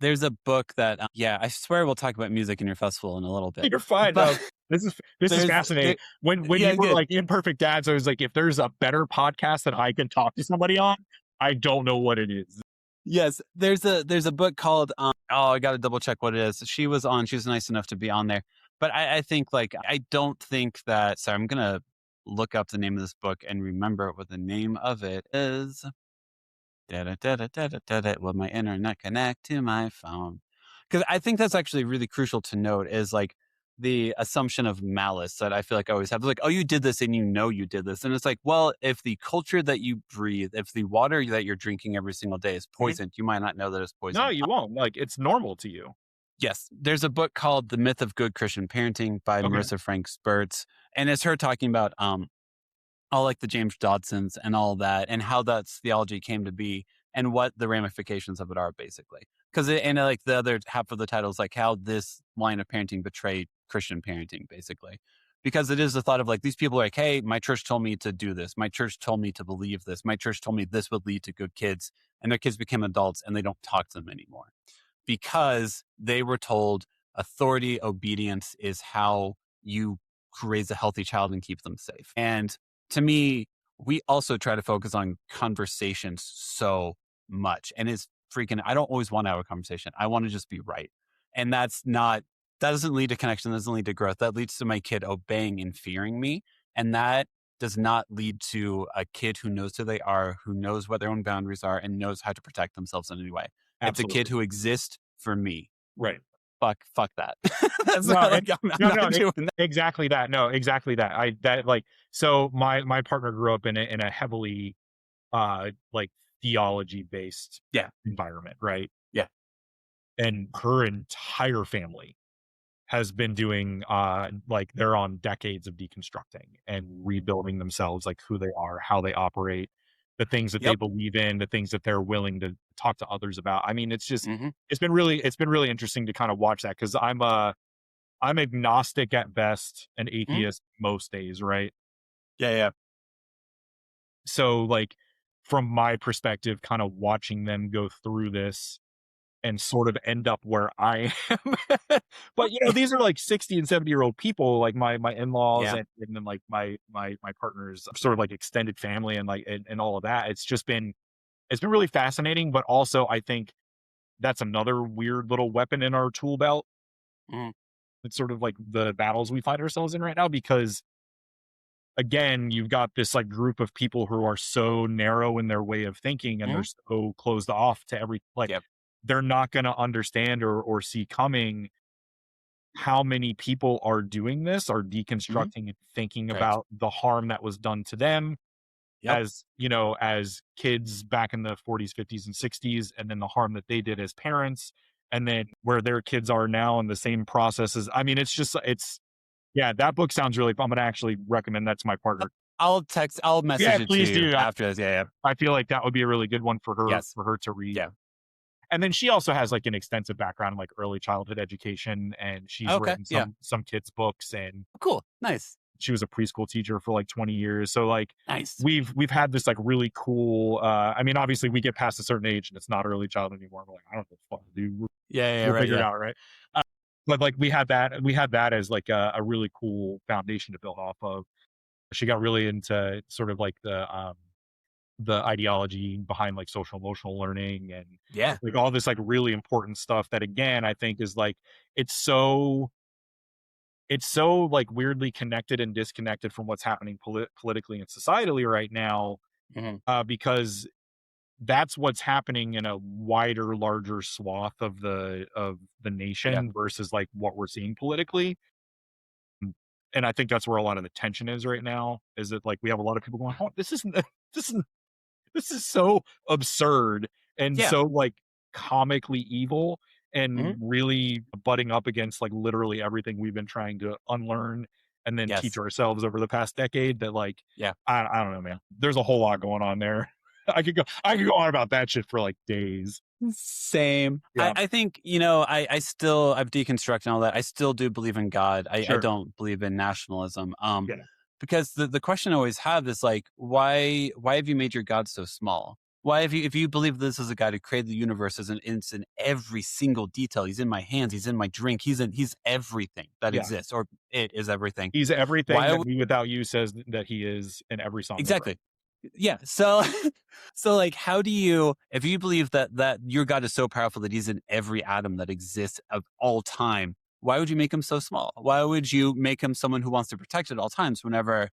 S3: There's a book that, I swear we'll talk about music in your festival in a little bit.
S4: You're fine. But this is fascinating. When you were like Imperfect Dads, I was like, if there's a better podcast that I can talk to somebody on, I don't know what it is.
S3: Yes, there's a book called, I got to double check what it is. She was nice enough to be on there. But I think, like, I don't think that, sorry, I'm going to look up the name of this book and remember what the name of it is. Will my internet connect to my phone? Because I think that's actually really crucial to note, is like the assumption of malice that I feel like I always have. Like, oh, you did this and you did this. And it's like, well, if the culture that you breathe, if the water that you're drinking every single day is poisoned, you might not know that it's poisoned.
S4: No, you won't. Like, it's normal to you.
S3: Yes. There's a book called The Myth of Good Christian Parenting by Marissa Frank Spertz. And it's her talking about all like the James Dodsons and all that, and how that theology came to be and what the ramifications of it are, basically. Because like the other half of the title is like how this line of parenting betrayed Christian parenting, basically. Because it is the thought of like, these people are like, hey, my church told me to do this. My church told me to believe this. My church told me this would lead to good kids. And their kids became adults and they don't talk to them anymore. because they were told authority, obedience is how you raise a healthy child and keep them safe. And to me, we also try to focus on conversations so much. And it's freaking, I don't always want to have a conversation. I want to just be right. And that doesn't lead to connection, that doesn't lead to growth. That leads to my kid obeying and fearing me. And that does not lead to a kid who knows who they are, who knows what their own boundaries are, and knows how to protect themselves in any way.
S4: Absolutely.
S3: It's a kid who exists for me.
S4: Right.
S3: Fuck that. That's
S4: No,
S3: not like, I'm not doing that.
S4: Exactly that. No, exactly that. So my partner grew up in a heavily like theology based environment, right?
S3: Yeah.
S4: And her entire family has been doing like they're on decades of deconstructing and rebuilding themselves, like who they are, how they operate, the things that they believe in, the things that they're willing to talk to others about. I mean, it's just it's been really interesting to kind of watch that, because I'm agnostic at best and atheist most days, right?
S3: Yeah.
S4: So like from my perspective, kind of watching them go through this and sort of end up where I am. But these are like 60 and 70-year-old people, like my in-laws and then like my partner's sort of like extended family and like and all of that. It's been really fascinating, but also I think that's another weird little weapon in our tool belt. It's sort of like the battles we find ourselves in right now, because again, you've got this like group of people who are so narrow in their way of thinking, and they're so closed off to every they're not going to understand or see coming how many people are doing this, are deconstructing and thinking about the harm that was done to them as kids back in the 40s, 50s, and 60s, and then the harm that they did as parents, and then where their kids are now in the same processes. I mean, that book sounds really fun. I'm going to actually recommend that to my partner.
S3: I'll message it to you after this. Yeah.
S4: I feel like that would be a really good one for her, for her to read.
S3: Yeah.
S4: And then she also has like an extensive background in like early childhood education, and she's written some kids' books, and
S3: cool. Nice.
S4: She was a preschool teacher for like 20 years. So like
S3: nice.
S4: We've had this like really cool, I mean, obviously we get past a certain age and it's not early childhood anymore. We're like, I don't know what to do. We'll figure it out, right? But like we had that as like a really cool foundation to build off of. She got really into sort of like the ideology behind like social emotional learning and like all this like really important stuff that, again, I think is like it's so like weirdly connected and disconnected from what's happening politically and societally right now, because that's what's happening in a wider, larger swath of the nation versus like what we're seeing politically. And I think that's where a lot of the tension is right now, is that like we have a lot of people going, oh, this is so absurd and so like comically evil and really butting up against like literally everything we've been trying to unlearn and then teach ourselves over the past decade, that like, I don't know, man, there's a whole lot going on there. I could go on about that shit for like days.
S3: Same. I think, I've deconstructed all that. I still do believe in God. I don't believe in nationalism. Because the question I always have is like, why have you made your God so small? Why have you, if you believe this is a God who created the universe as it's in every single detail, he's in my hands, he's in my drink, he's everything that exists, or it is everything.
S4: He's everything that Me Without You says that he is in every song.
S3: Exactly. Yeah. So like, how do you, if you believe that your God is so powerful that he's in every atom that exists of all time, why would you make him so small? Why would you make him someone who wants to protect at all times, whenever,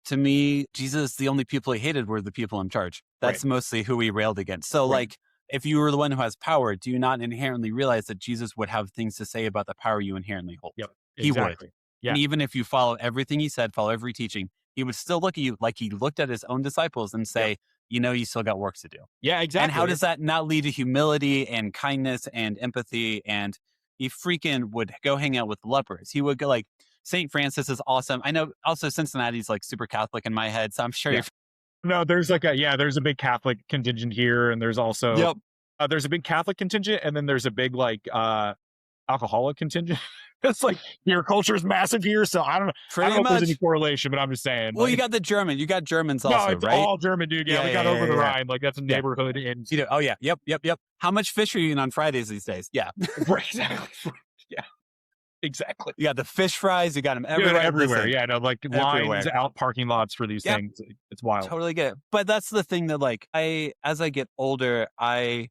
S3: to me, Jesus, the only people he hated were the people in charge. That's mostly who he railed against. So like, if you were the one who has power, do you not inherently realize that Jesus would have things to say about the power you inherently hold? He would. Yeah. And even if you follow everything he said, follow every teaching, he would still look at you like he looked at his own disciples and say, you still got work to do.
S4: Yeah, exactly.
S3: And how does that not lead to humility and kindness and empathy? And he freaking would go hang out with lepers. He would go like, St. Francis is awesome. I know also Cincinnati's like super Catholic in my head. So I'm sure you're...
S4: No, there's like there's a big Catholic contingent here. And there's also, there's a big Catholic contingent. And then there's a big like, alcoholic contingent. It's like your culture is massive here, so I don't know. I don't know if there's any correlation, but I'm just saying.
S3: Well, you got the German. You got Germans
S4: no,
S3: also,
S4: it's
S3: right?
S4: all German, dude. Yeah, we got over the Rhine. Like that's a neighborhood. And
S3: oh yeah, yep. How much fish are you eating on Fridays these days? Yeah,
S4: right, exactly. Yeah, exactly.
S3: You got the fish fries. You got them everywhere.
S4: Everywhere. Yeah, no, like lines out parking lots for these things. It's wild.
S3: Totally get it. But that's the thing that like as I get older, I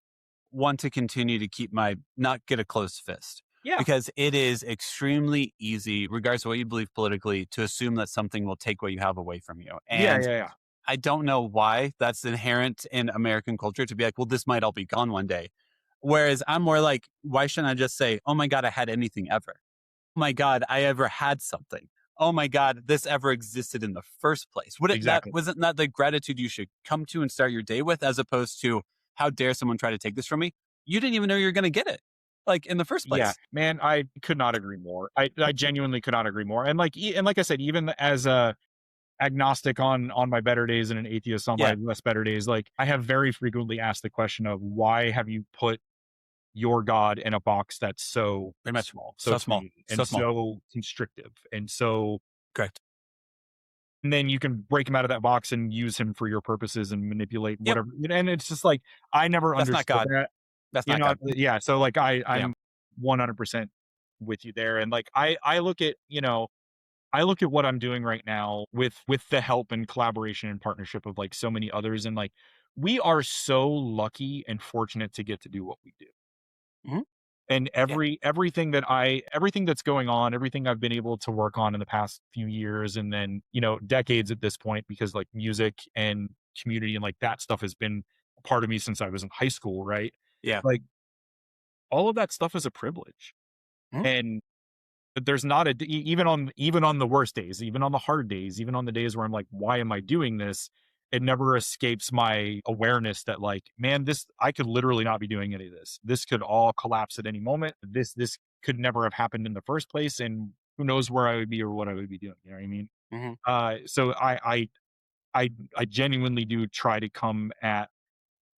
S3: want to continue to keep not get a closed fist.
S4: Yeah.
S3: Because it is extremely easy, regardless of what you believe politically, to assume that something will take what you have away from you. And I don't know why that's inherent in American culture to be like, well, this might all be gone one day. Whereas I'm more like, why shouldn't I just say, oh my God, I had anything ever? Oh my God, I ever had something. Oh my God, this ever existed in the first place. Wasn't that the gratitude you should come to and start your day with, as opposed to, how dare someone try to take this from me? You didn't even know you were going to get it. Like in the first place.
S4: Yeah, man, I could not agree more. I genuinely could not agree more. And like I said, even as a agnostic on my better days and an atheist on my less better days, like I have very frequently asked the question of, why have you put your God in a box that's so small, so small, and so constrictive, and so
S3: correct?
S4: And then you can break him out of that box and use him for your purposes and manipulate whatever. And it's just like, I never understood that.
S3: That's not God.
S4: Yeah. So like I'm 100% with you there. And like, I look at, I look at what I'm doing right now with the help and collaboration and partnership of like so many others. And like, we are so lucky and fortunate to get to do what we do.
S3: Mm-hmm.
S4: And everything that's going on, everything I've been able to work on in the past few years, and then, decades at this point, because like music and community and like that stuff has been a part of me since I was in high school. Right.
S3: Yeah.
S4: Like all of that stuff is a privilege. Mm-hmm. And there's not even on the worst days, even on the hard days, even on the days where I'm like, why am I doing this? It never escapes my awareness that like, man, I could literally not be doing any of this. This could all collapse at any moment. This could never have happened in the first place. And who knows where I would be or what I would be doing. You know what I mean? Mm-hmm. So I genuinely do try to come at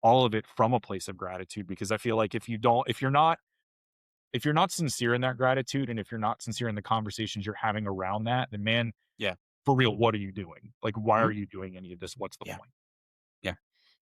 S4: all of it from a place of gratitude, because I feel like if you're not sincere in that gratitude, and if you're not sincere in the conversations you're having around that, then man, for real, what are you doing? Like, why are you doing any of this? What's the point?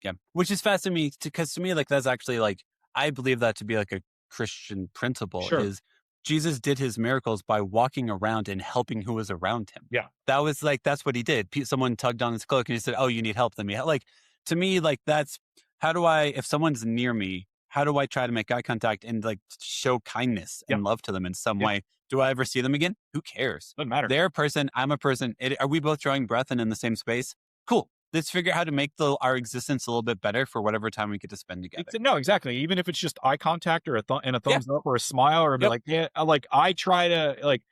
S3: Yeah. Which is fascinating because to me, like, that's actually like, I believe that to be like a Christian principle. Sure. Is Jesus did his miracles by walking around and helping who was around him.
S4: Yeah.
S3: That was like, that's what he did. Someone tugged on his cloak and he said, oh, you need help. Let me help. Like, to me, like, that's if someone's near me, how do I try to make eye contact and like show kindness and love to them in some way? Do I ever see them again? Who cares?
S4: Doesn't matter.
S3: They're a person. I'm a person. Are we both drawing breath and in the same space? Cool. Let's figure out how to make our existence a little bit better for whatever time we get to spend together.
S4: No, exactly. Even if it's just eye contact or a thumbs up or a smile or be like, yeah, like I try to like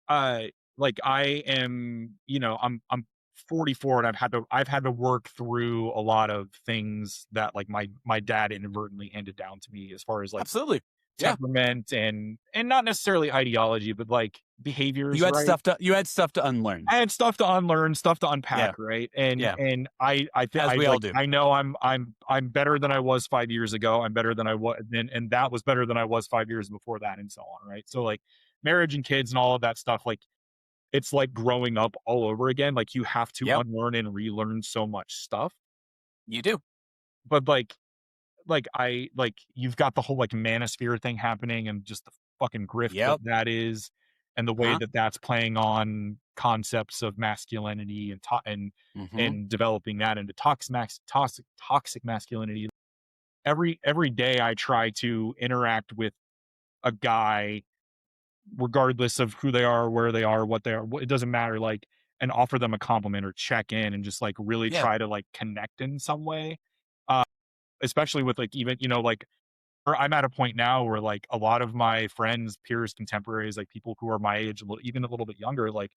S4: I am, I'm 44 and I've had to work through a lot of things that like my dad inadvertently handed down to me, as far as like
S3: absolutely
S4: temperament and not necessarily ideology, but like behaviors.
S3: You had stuff to unlearn.
S4: I had stuff to unlearn, stuff to unpack, right? And I all do. I know I'm better than I was 5 years ago. I'm better than I was, and that was better than I was 5 years before that, and so on, right? So like marriage and kids and all of that stuff, like it's like growing up all over again. Like you have to unlearn and relearn so much stuff.
S3: You do.
S4: But like you've got the whole like manosphere thing happening, and just the fucking grift that is, and the way that that's playing on concepts of masculinity and developing that into toxic masculinity. Every day I try to interact with a guy, regardless of who they are, where they are, what they are, it doesn't matter, like, and offer them a compliment or check in and just like really try to like connect in some way. Especially with like, even, like, or I'm at a point now where like a lot of my friends, peers, contemporaries, like people who are my age, even a little bit younger, like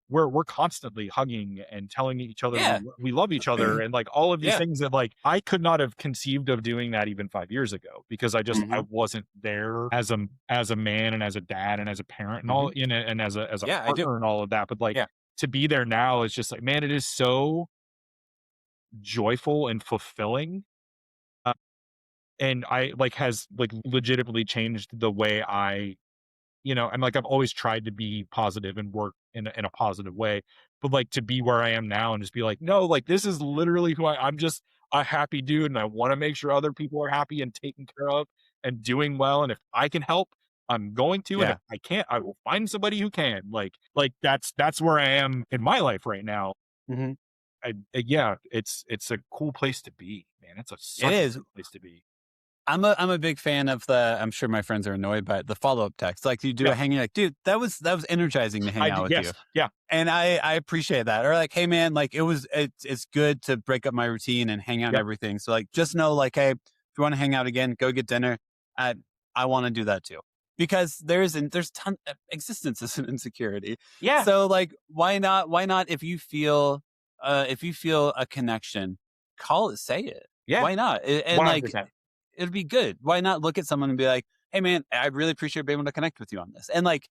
S4: we're constantly hugging and telling each other we love each other, and like all of these things that like I could not have conceived of doing that even 5 years ago, because I just I wasn't there as a man and as a dad and as a parent and all and as a partner and all of that. But like to be there now is just like, man, it is so joyful and fulfilling. and I like has like legitimately changed the way I, and like I've always tried to be positive and work in a positive way, but like to be where I am now and just be like, no, like this is literally who I'm just a happy dude, and I want to make sure other people are happy and taken care of and doing well, and if I can help, I'm going to, and if I can't, I will find somebody who can. Like that's where I am in my life right now.
S3: Mm-hmm.
S4: Yeah, it's a cool place to be, man. It's such a cool place to be.
S3: I'm a big fan of I'm sure my friends are annoyed by it, the follow-up text. Like you do a hanging, like, dude, that was energizing to hang out with you.
S4: Yeah.
S3: And I appreciate that. Or like, hey man, like it's good to break up my routine and hang out and everything. So like, just know like, hey, if you want to hang out again, go get dinner. I want to do that too. Because there's ton existence is an insecurity.
S4: Yeah.
S3: So like, why not if you feel a connection, call it, say it.
S4: Yeah.
S3: Why not? And
S4: 100%.
S3: like, it'd be good. Why not look at someone and be like, hey man, I really appreciate being able to connect with you on this. And like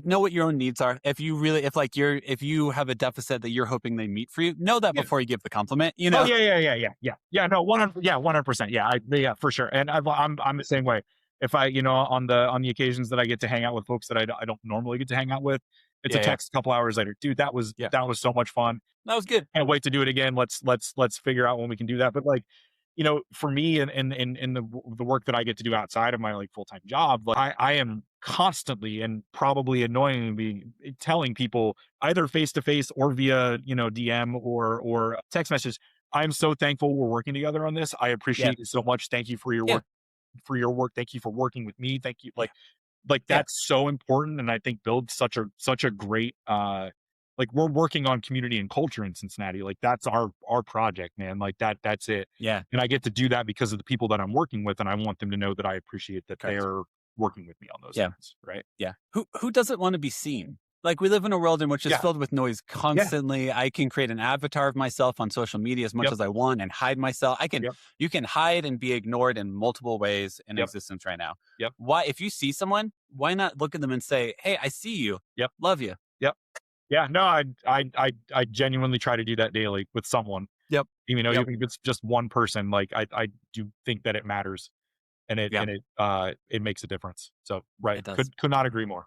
S3: know what your own needs are. If you have a deficit that you're hoping they meet for you, know that before you give the compliment, you know?
S4: Oh, yeah. No, 100%. Yeah, for sure. And I'm the same way. If I, on the occasions that I get to hang out with folks that I don't normally get to hang out with, it's a text a couple hours later. Dude, that was so much fun.
S3: That was good.
S4: Can't wait to do it again. Let's figure out when we can do that. But like, for me and the work that I get to do outside of my like full-time job, like I am constantly and probably annoyingly telling people either face to face or via, DM or text message, I'm so thankful we're working together on this. I appreciate it so much. Thank you for your work. Thank you for working with me. Thank you. Like that's so important. And I think builds such a great, like we're working on community and culture in Cincinnati. Like that's our project, man. Like that's it.
S3: Yeah.
S4: And I get to do that because of the people that I'm working with. And I want them to know that I appreciate that they're working with me on those things. Right.
S3: Yeah. Who doesn't want to be seen? Like we live in a world in which is filled with noise constantly. I can create an avatar of myself on social media as much as I want and hide myself. You can hide and be ignored in multiple ways in existence right now. Why, if you see someone, why not look at them and say, hey, I see you. Love you.
S4: Yeah, no, I genuinely try to do that daily with someone. Even if it's just one person, like I do think that it matters, and it makes a difference. So could not agree more.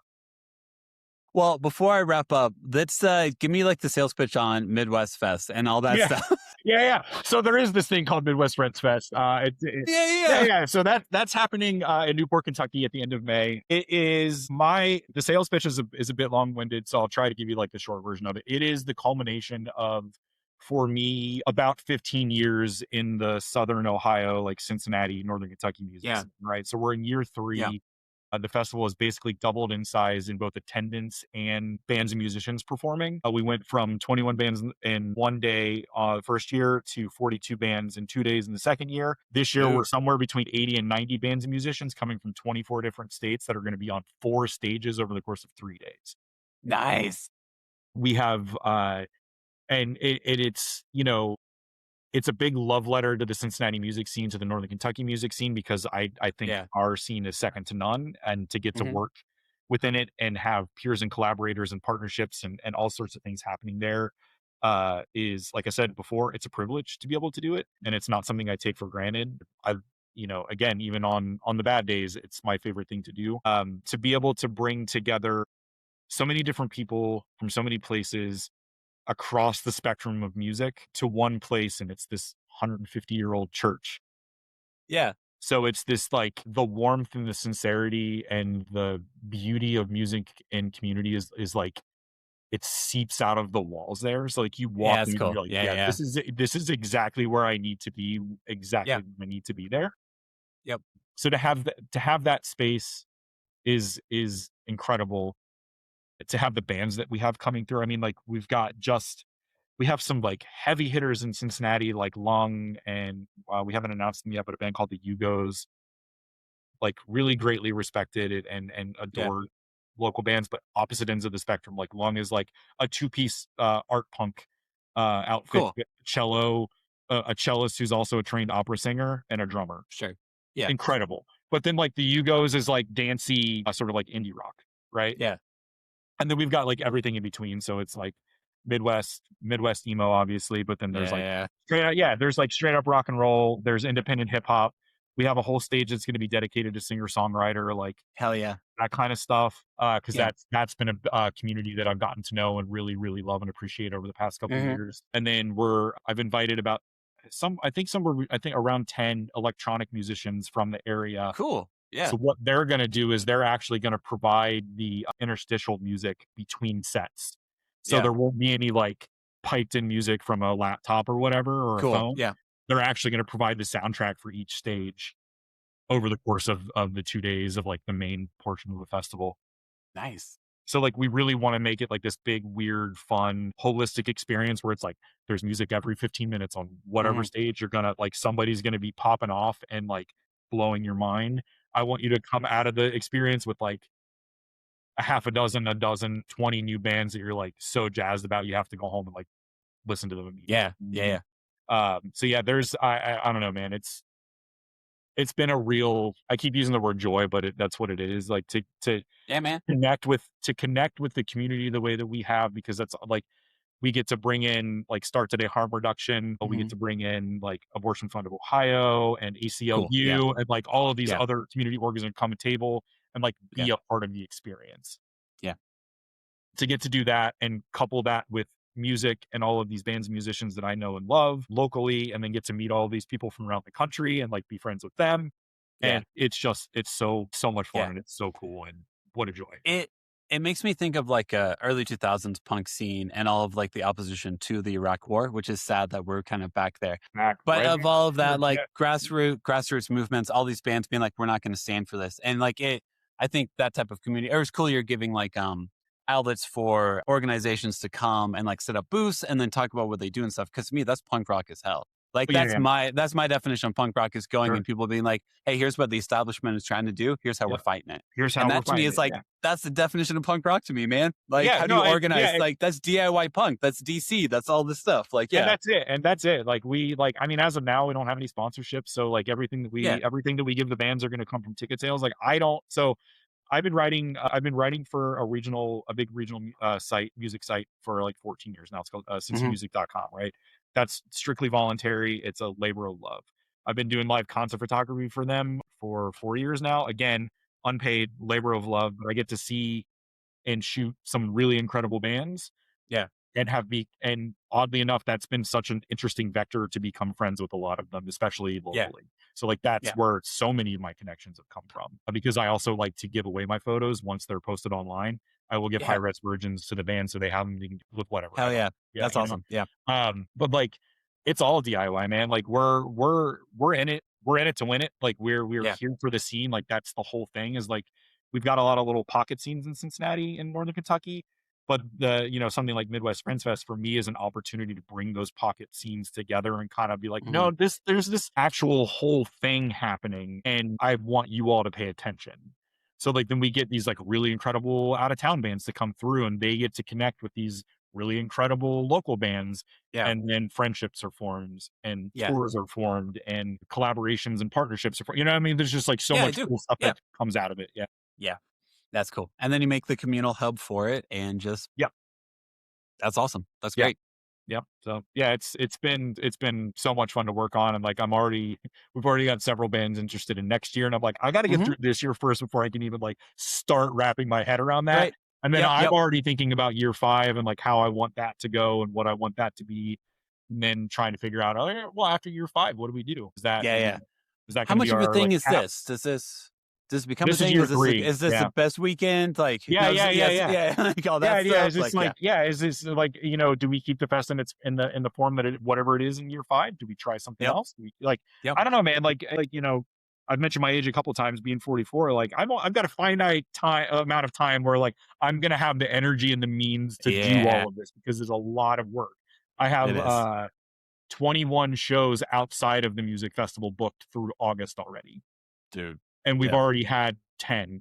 S3: Well, before I wrap up, let's give me like the sales pitch on Midwest Fest and all that stuff.
S4: Yeah. So there is this thing called Midwest Friends Fest. So that's happening in Newport, Kentucky at the end of May. It is the sales pitch is a bit long-winded, so I'll try to give you like the short version of it. It is the culmination of, for me, about 15 years in the Southern Ohio, like Cincinnati, Northern Kentucky music scene, right? So we're in year 3. The festival has basically doubled in size in both attendance and bands and musicians performing. We went from 21 bands in one day the first year to 42 bands in 2 days in the second year. This year, we're somewhere between 80 and 90 bands and musicians coming from 24 different states that are going to be on 4 stages over the course of 3 days.
S3: Nice.
S4: We have, and it's, it's a big love letter to the Cincinnati music scene, to the Northern Kentucky music scene, because I think our scene is second to none, and to get to work within it and have peers and collaborators and partnerships and all sorts of things happening there is, like I said before, it's a privilege to be able to do it. And it's not something I take for granted. Again, even on the bad days, it's my favorite thing to do. To be able to bring together so many different people from so many places across the spectrum of music to one place, and it's this 150-year-old church.
S3: Yeah.
S4: So it's this like the warmth and the sincerity and the beauty of music and community is like it seeps out of the walls there. So like you walk in and you're like, this is exactly where I need to be, exactly when I need to be there.
S3: Yep.
S4: So to have that space is incredible. To have the bands that we have coming through. I mean, like we have some like heavy hitters in Cincinnati, like Lung, and we haven't announced them yet, but a band called the Yugos, like really greatly respected and adored local bands, but opposite ends of the spectrum. Like Lung is like a 2-piece art punk outfit, cello, a cellist who's also a trained opera singer, and a drummer.
S3: Sure. Yeah.
S4: Incredible. But then like the Yugos is like dancey, sort of like indie rock, right?
S3: Yeah.
S4: And then we've got like everything in between. So it's like Midwest emo, obviously, but then there's there's like straight up rock and roll. There's independent hip hop. We have a whole stage that's going to be dedicated to singer-songwriter, like
S3: Hell yeah.
S4: that kind of stuff. Because
S3: Yeah.
S4: that's been a community that I've gotten to know and really, really love and appreciate over the past couple of
S3: Mhm.
S4: years. And then I've invited about I think around 10 electronic musicians from the area.
S3: Cool. Yeah.
S4: So what they're going to do is they're actually going to provide the interstitial music between sets. So
S3: Yeah.
S4: there won't be any like piped in music from a laptop or whatever or
S3: Cool.
S4: a phone.
S3: Yeah.
S4: They're actually going to provide the soundtrack for each stage over the course of the 2 days of like the main portion of the festival.
S3: Nice.
S4: So like we really want to make it like this big, weird, fun, holistic experience where it's like there's music every 15 minutes on whatever stage you're gonna like somebody's gonna be popping off and like blowing your mind. I want you to come out of the experience with like a half a dozen, 20 new bands that you're like so jazzed about you have to go home and like listen to them immediately.
S3: Yeah.
S4: So yeah, there's I don't know, man. It's been a real, I keep using the word joy, but that's what it is. Like to
S3: Yeah, man.
S4: connect with the community the way that we have, because that's like we get to bring in like Start Today Harm Reduction, but we get to bring in like Abortion Fund of Ohio and ACLU
S3: Cool.
S4: and like all of these
S3: Yeah.
S4: other community organizations come to table and like be a part of the experience.
S3: Yeah.
S4: To get to do that and couple that with music and all of these bands and musicians that I know and love locally, and then get to meet all these people from around the country and like be friends with them. And it's so much fun and it's so cool and what a joy.
S3: It makes me think of like a early 2000s punk scene and all of like the opposition to the Iraq War, which is sad that we're kind of back there. But of all of that, like grassroots movements, all these bands being like, we're not going to stand for this. And like I think that type of community, or it's cool you're giving like outlets for organizations to come and like set up booths and then talk about what they do and stuff. Cause to me, that's punk rock as hell. Like that's my definition of punk rock, is going and people being like, hey, here's what the establishment is trying to do. Here's how we're fighting it.
S4: Here's how
S3: and
S4: we're
S3: that to me is like, that's the definition of punk rock to me, man. Like how do you organize? Like that's DIY punk. That's DC. That's all this stuff. Like,
S4: and that's it. Like I mean, as of now, we don't have any sponsorships. So like everything that we give the bands are going to come from ticket sales. Like I've been writing for a big regional music site for like 14 years now. It's called cincymusic.com, right? That's strictly voluntary. It's a labor of love. I've been doing live concert photography for them for 4 years now. Again, unpaid labor of love, but I get to see and shoot some really incredible bands.
S3: Yeah.
S4: And oddly enough, that's been such an interesting vector to become friends with a lot of them, especially locally. Yeah. So like that's where so many of my connections have come from, because I also like to give away my photos once they're posted online. I will give high-res versions to the band so they have them with whatever.
S3: Hell yeah. That's awesome.
S4: Know? Yeah. But like it's all DIY, man. Like we're in it. We're in it to win it. Like we're here for the scene. Like that's the whole thing, is like we've got a lot of little pocket scenes in Cincinnati and Northern Kentucky. But something like Midwest Friends Fest for me is an opportunity to bring those pocket scenes together and kind of be like, no, there's this actual whole thing happening, and I want you all to pay attention. So like then we get these like really incredible out of town bands to come through, and they get to connect with these really incredible local bands. Yeah. And then friendships are formed and tours are formed and collaborations and partnerships are formed. You know what I mean? There's just like so much cool stuff that comes out of it. Yeah.
S3: Yeah. That's cool. And then you make the communal hub for it and just, that's awesome. That's great.
S4: Yep. So yeah, it's been so much fun to work on. And like, we've already got several bands interested in next year. And I'm like, I got to get through this year first before I can even like start wrapping my head around that. Right. And then I'm already thinking about year 5 and like how I want that to go and what I want that to be. And then trying to figure out, after year 5, what do we do? Is that, is that
S3: how much of a thing is this? Does it become a thing? Is this the best weekend? Like, like all that stuff.
S4: Is this is this like, do we keep the fest in the form that whatever it is in year 5? Do we try something else? I don't know, man. Like, I've mentioned my age a couple of times, being 44. Like I've got a finite amount of time where like, I'm going to have the energy and the means to do all of this, because there's a lot of work. I have 21 shows outside of the music festival booked through August already.
S3: Dude.
S4: And we've already had 10.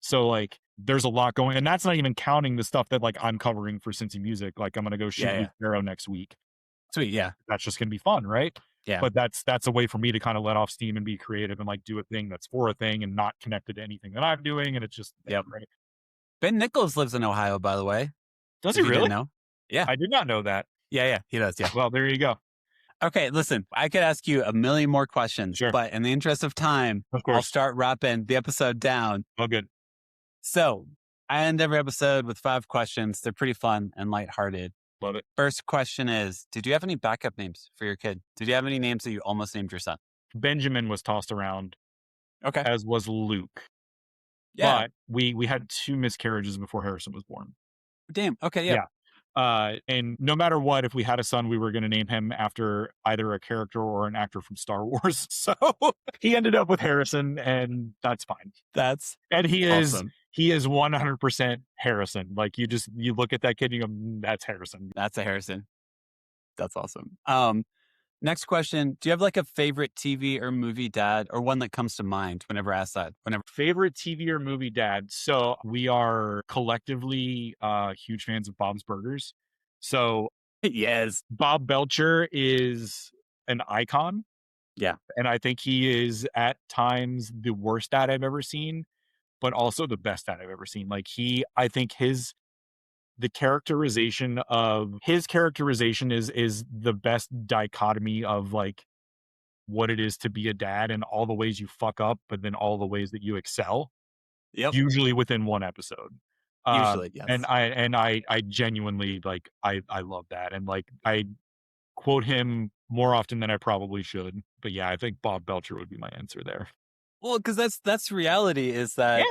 S4: So like there's a lot going, and that's not even counting the stuff that like I'm covering for Cincy Music. Like I'm going to go shoot with Arrow next week.
S3: Sweet. Yeah.
S4: That's just going to be fun. Right.
S3: Yeah.
S4: But that's a way for me to kind of let off steam and be creative and like do a thing that's for a thing and not connected to anything that I'm doing. And it's just, right.
S3: Ben Nichols lives in Ohio, by the way.
S4: Does he really?
S3: Know? Yeah.
S4: I did not know that.
S3: Yeah. He does. Yeah.
S4: Well, there you go.
S3: Okay, listen, I could ask you a million more questions,
S4: Sure.
S3: but in the interest of time,
S4: Of course.
S3: I'll start wrapping the episode down.
S4: Oh, good.
S3: So I end every episode with 5 questions. They're pretty fun and lighthearted.
S4: Love it.
S3: First question is, did you have any backup names for your kid? Did you have any names that you almost named your son?
S4: Benjamin was tossed around,
S3: Okay.
S4: as was Luke.
S3: Yeah.
S4: But we had 2 miscarriages before Harrison was born.
S3: Damn. Okay. Yeah.
S4: And no matter what, if we had a son, we were going to name him after either a character or an actor from Star Wars. So he ended up with Harrison, and that's fine.
S3: And
S4: he
S3: awesome.
S4: is 100% Harrison. Like you look at that kid, and you go, that's Harrison.
S3: That's a Harrison. That's awesome. Next question. Do you have like a favorite TV or movie dad, or one that comes to mind whenever asked that?
S4: Favorite TV or movie dad? So we are collectively huge fans of Bob's Burgers. So
S3: yes,
S4: Bob Belcher is an icon.
S3: Yeah.
S4: And I think he is at times the worst dad I've ever seen, but also the best dad I've ever seen. Like the characterization of his characterization is the best dichotomy of like what it is to be a dad and all the ways you fuck up, but then all the ways that you excel.
S3: Yep.
S4: Usually within one episode.
S3: Usually, yes.
S4: And I genuinely like I love that. And like I quote him more often than I probably should. But yeah, I think Bob Belcher would be my answer there.
S3: Well, because that's reality is that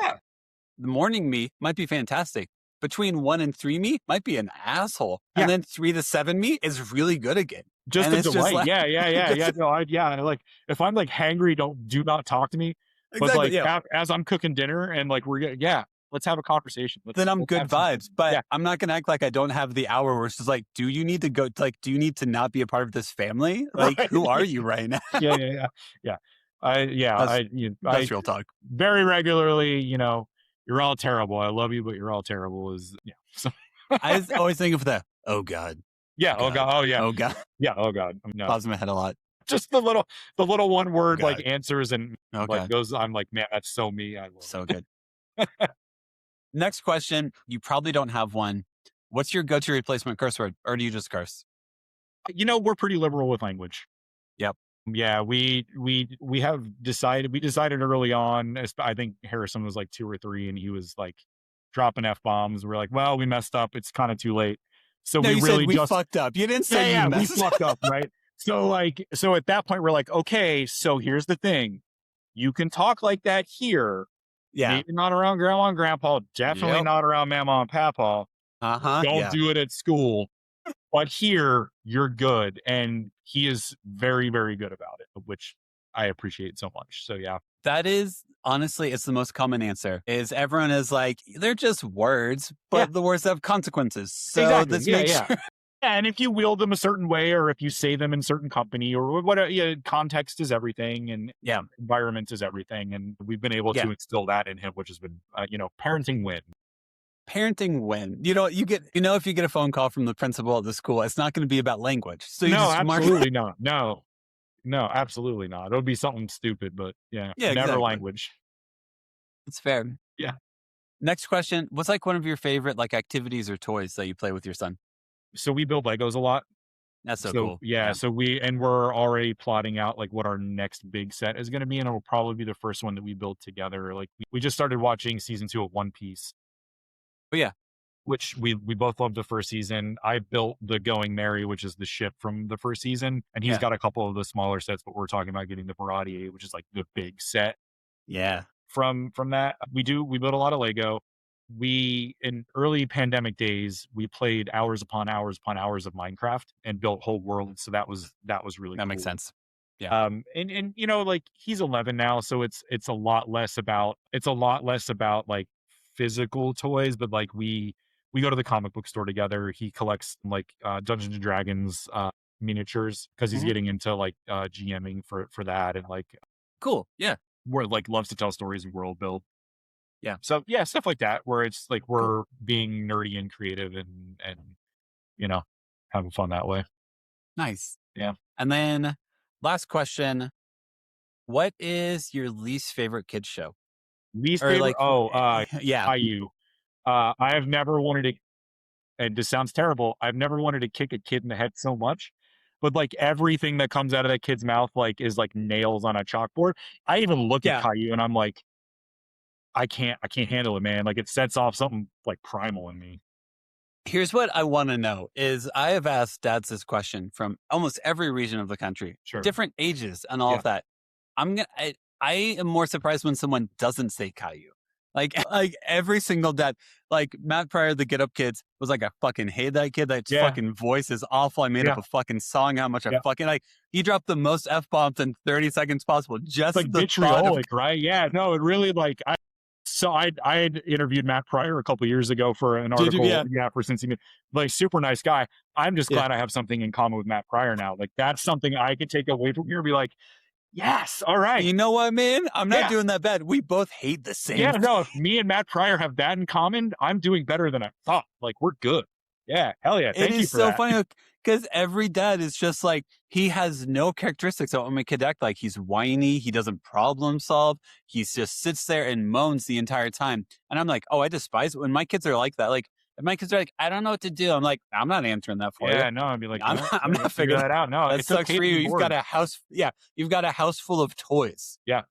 S3: the morning me might be fantastic. Between 1 and 3 me might be an asshole.
S4: Yeah.
S3: And then 3 to 7 me is really good again.
S4: Just
S3: and
S4: a delight.
S3: Like,
S4: yeah. No, like if I'm like hangry, do not talk to me.
S3: Exactly,
S4: but like as I'm cooking dinner and like let's have a conversation.
S3: Then I'm good vibes. But I'm not gonna act like I don't have the hour where it's just like, do you need to go? Like, do you need to not be a part of this family? Like, right. Who are you right now?
S4: Yeah.
S3: That's real talk.
S4: Very regularly, you're all terrible. I love you, but you're all terrible. So.
S3: I always think of the oh god.
S4: Yeah. Oh god. Oh yeah.
S3: Oh god.
S4: Yeah. Oh god.
S3: No. Pops in my head a lot.
S4: Just the little one word like answers and like goes. I'm like, man, that's so me. I love
S3: so good. Next question. You probably don't have one. What's your go-to replacement curse word, or do you just curse?
S4: We're pretty liberal with language.
S3: Yep.
S4: Yeah, we decided early on. I think Harrison was like 2 or 3, and he was like dropping F-bombs. We're like, well, we messed up. It's kind of too late. So
S3: no, we fucked up. You didn't say
S4: we fucked up, right? So at that point, we're like, okay, so here's the thing. You can talk like that here.
S3: Yeah.
S4: Maybe not around grandma and grandpa. Definitely not around mama and papa. Don't do it at school. But here, you're good. And he is very, very good about it, which I appreciate so much. So, yeah.
S3: That is, honestly, it's the most common answer, is everyone is like, they're just words, but the words have consequences. So
S4: exactly.
S3: This makes sure.
S4: Yeah, and if you wield them a certain way, or if you say them in certain company, or whatever, context is everything, and environment is everything, and we've been able to instill that in him, which has been, parenting win.
S3: Parenting win. If you get a phone call from the principal at the school, it's not going to be about language. So
S4: absolutely not. No, absolutely not. It'll be something stupid, but never exactly. Language.
S3: It's fair.
S4: Yeah.
S3: Next question. What's like one of your favorite like activities or toys that you play with your son?
S4: So we build Legos a lot.
S3: That's so cool.
S4: Yeah. So we're already plotting out like what our next big set is going to be. And it'll probably be the first one that we build together. Like we just started watching season 2 of One Piece.
S3: Oh yeah.
S4: Which we both loved the first season. I built the Going Merry, which is the ship from the first season. And he's got a couple of the smaller sets, but we're talking about getting the Baratier, which is like the big set.
S3: Yeah.
S4: From that. We build a lot of Lego. In early pandemic days, we played hours upon hours upon hours of Minecraft and built whole worlds. So that was really
S3: that
S4: cool.
S3: Makes sense. Yeah.
S4: And like he's 11 now, so it's a lot less about like physical toys, but like we go to the comic book store together. He collects like Dungeons and Dragons miniatures because he's getting into like GMing for that, and like
S3: cool. Yeah.
S4: Where like loves to tell stories and world build.
S3: Yeah.
S4: So stuff like that where it's like we're being nerdy and creative and having fun that way.
S3: Nice.
S4: Yeah.
S3: And then last question, what is your least favorite kids show?
S4: Least favorite?
S3: Yeah.
S4: IU. I have never wanted to, and this sounds terrible, I've never wanted to kick a kid in the head so much. but like everything that comes out of that kid's mouth like is like nails on a chalkboard. I even look at Caillou and I'm like, I can't handle it, man. Like it sets off something like primal in me.
S3: Here's what I want to know is I have asked dads this question from almost every region of the country, different ages and all of that. I am more surprised when someone doesn't say Caillou. Like every single dad, like Matt Pryor, the Get Up Kids was like, I fucking hate that kid. That fucking voice is awful. I made up a fucking song. How much I fucking like. He dropped the most F-bombs in 30 seconds possible. Just
S4: like
S3: the
S4: vitriolic, right? Yeah, no, it really like I had interviewed Matt Pryor a couple of years ago for an article, for Cincinnati. Like super nice guy. I'm just glad I have something in common with Matt Pryor now. Like that's something I could take away from here and be like, yes, all right.
S3: You know what, man? I'm not doing that bad. We both hate the same.
S4: Yeah, no, if me and Matt Pryor have that in common, I'm doing better than I thought. Like we're good. Yeah, hell yeah. Thank you for that. It is so
S3: funny because every dad is just like, he has no characteristics that would make a kid act like. He's whiny. He doesn't problem solve. He just sits there and moans the entire time. And I'm like, oh, I despise it when my kids are like that. Like, if my kids are like, I don't know what to do. I'm like, I'm not answering that for you.
S4: Yeah, no, I'd be like,
S3: I'm not figuring that out. No,
S4: it
S3: sucks for you. You've got a house. Yeah, you've got a house full of toys.
S4: Yeah.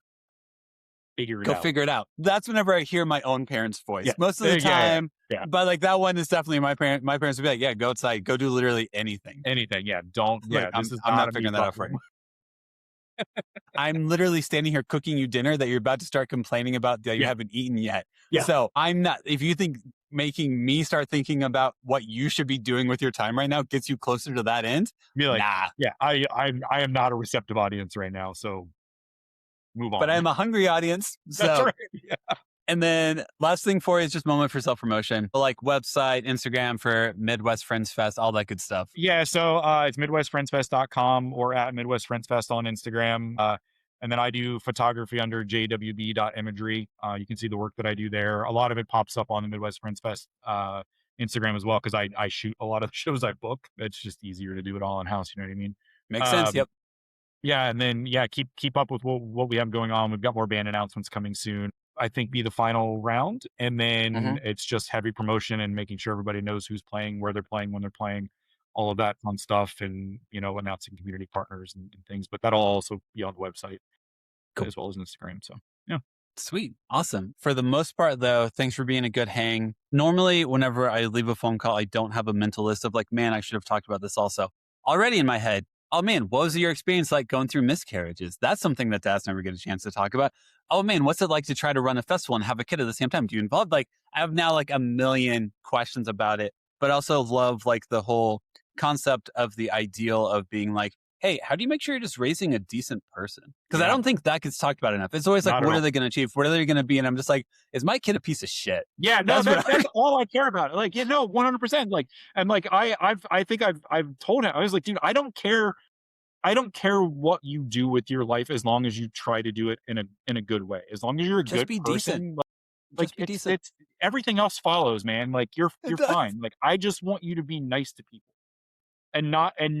S3: Go figure it out. That's whenever I hear my own parents' voice. Yeah. Most of the time. Yeah. But like that one is definitely my parents. My parents would be like, yeah, go outside. Go do literally anything.
S4: Anything. Yeah. Don't. Yeah.
S3: I'm not figuring that out for you. I'm literally standing here cooking you dinner that you're about to start complaining about that you haven't eaten yet. Yeah. So I'm not, if you think making me start thinking about what you should be doing with your time right now gets you closer to that end,
S4: be like, nah. Yeah. I am not a receptive audience right now. So move on.
S3: But I'm a hungry audience. So.
S4: That's right. Yeah.
S3: And then last thing for you is just moment for self-promotion, like website, Instagram for Midwest Friends Fest, all that good stuff.
S4: Yeah. So it's MidwestFriendsFest.com or at Midwest Friends Fest on Instagram. And then I do photography under jwb.imagery. You can see the work that I do there. A lot of it pops up on the Midwest Friends Fest Instagram as well, because I shoot a lot of the shows I book. It's just easier to do it all in-house. You know what I mean?
S3: Makes sense. Yep.
S4: Yeah. And then, keep up with what we have going on. We've got more band announcements coming soon. I think be the final round. And then it's just heavy promotion and making sure everybody knows who's playing, where they're playing, when they're playing, all of that fun stuff. And, announcing community partners and things, but that'll also be on the website as well as Instagram. So, yeah.
S3: Sweet. Awesome. For the most part, though, thanks for being a good hang. Normally, whenever I leave a phone call, I don't have a mental list of like, man, I should have talked about this also. Already in my head, oh man, what was your experience like going through miscarriages? That's something that dads never get a chance to talk about. Oh man, what's it like to try to run a festival and have a kid at the same time? Do you involve like, I have now like a million questions about it, but also love like the whole concept of the ideal of being like, hey, how do you make sure you're just raising a decent person? Because I don't think that gets talked about enough. It's always like, what are they going to achieve? What are they going to be? And I'm just like, is my kid a piece of shit?
S4: Yeah, no, that's all I care about. Like, 100%. Like, and like, I think I've told him, I was like, dude, I don't care what you do with your life as long as you try to do it in a good way. As long as you're a
S3: just
S4: good
S3: be
S4: person,
S3: decent.
S4: like it's everything else follows, man. Like you're fine. Like I just want you to be nice to people and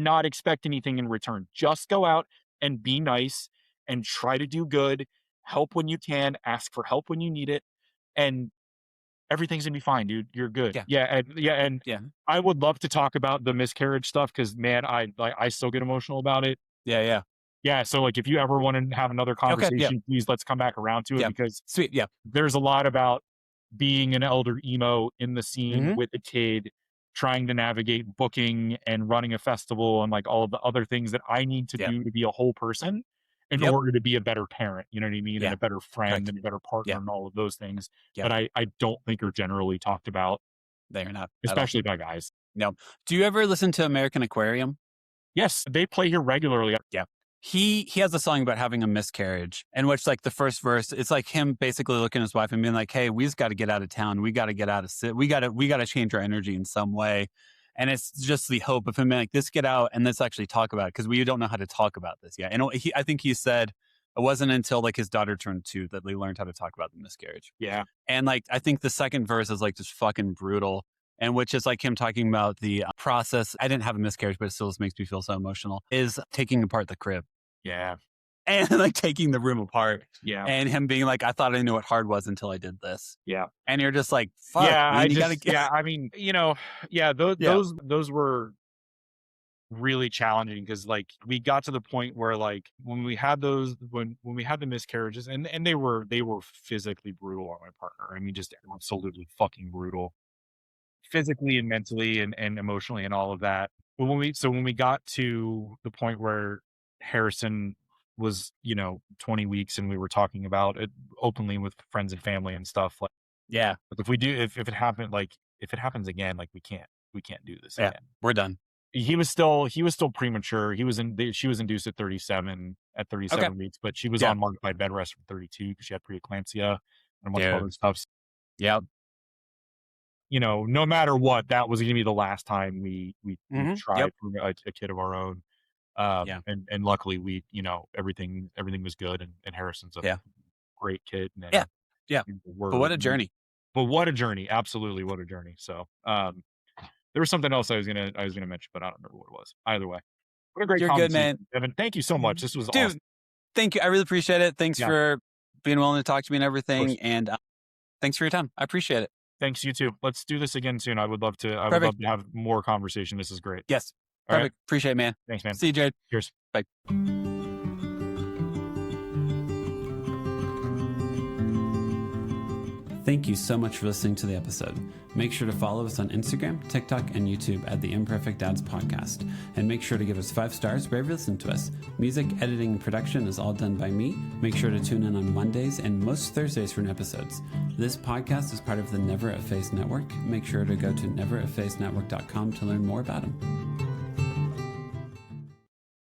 S4: not expect anything in return. Just go out and be nice and try to do good, help when you can, ask for help when you need it, and everything's gonna be fine, dude. You're good. And I would love to talk about the miscarriage stuff because, man, I still get emotional about it. Yeah. So like, if you ever want to have another conversation, please let's come back around to it because
S3: sweet. Yeah,
S4: there's a lot about being an elder emo in the scene with a kid, trying to navigate booking and running a festival and like all of the other things that I need to do to be a whole person in order to be a better parent, you know what I mean? And a better friend and a better partner and all of those things that I don't think are generally talked about.
S3: They are not.
S4: Especially by guys.
S3: No. Do you ever listen to American Aquarium?
S4: Yes, they play here regularly.
S3: Yeah. He has a song about having a miscarriage in which like the first verse, it's like him basically looking at his wife and being like, hey, we just got to get out of town. We got to get out of we got to change our energy in some way. And it's just the hope of him being like, let's get out and let's actually talk about it because we don't know how to talk about this yet. And I think he said it wasn't until like his daughter turned 2 that they learned how to talk about the miscarriage.
S4: Yeah.
S3: And like, I think the second verse is like just fucking brutal. And which is like him talking about the process. I didn't have a miscarriage, but it still just makes me feel so emotional, is taking apart the crib.
S4: Yeah.
S3: And like taking the room apart.
S4: Yeah.
S3: And him being like, I thought I knew what hard was until I did this.
S4: Yeah.
S3: And you're just like, fuck.
S4: Yeah.
S3: Man,
S4: I mean, those were really challenging because like we got to the point where like when we had those when we had the miscarriages and they were physically brutal on my partner. I mean, just absolutely fucking brutal, physically and mentally and emotionally and all of that. But when we got to the point where Harrison was 20 weeks and we were talking about it openly with friends and family and stuff, like
S3: Yeah.
S4: but if it happened, like if it happens again, like we can't do this again.
S3: We're done.
S4: He was still premature. She was induced at 37 weeks, but she was on modified bed rest from 32 because she had preeclampsia and a bunch of other stuff.
S3: Yeah.
S4: No matter what, that was going to be the last time we tried for a kid of our own. And luckily we, everything was good and Harrison's a great kid. And,
S3: But what a journey.
S4: Absolutely. What a journey. So, there was something else I was gonna mention, but I don't remember what it was. Either way, what a great
S3: You're good, man.
S4: Evan. Thank you so much. This was awesome.
S3: Thank you. I really appreciate it. Thanks for being willing to talk to me and everything. And thanks for your time. I appreciate it.
S4: Thanks, you too. Let's do this again soon. I would love to. I would love to have more conversation. This is great.
S3: Yes.
S4: All
S3: Perfect.
S4: right.
S3: Appreciate it, man.
S4: Thanks, man.
S3: See you, Jared.
S4: Cheers.
S3: Bye.
S1: Thank you so much for listening to the episode. Make sure to follow us on Instagram, TikTok, and YouTube at the Imperfect Dads Podcast. And make sure to give us 5 stars wherever you listen to us. Music, editing, and production is all done by me. Make sure to tune in on Mondays and most Thursdays for new episodes. This podcast is part of the Never a Face Network. Make sure to go to neverafacenetwork.com to learn more about them.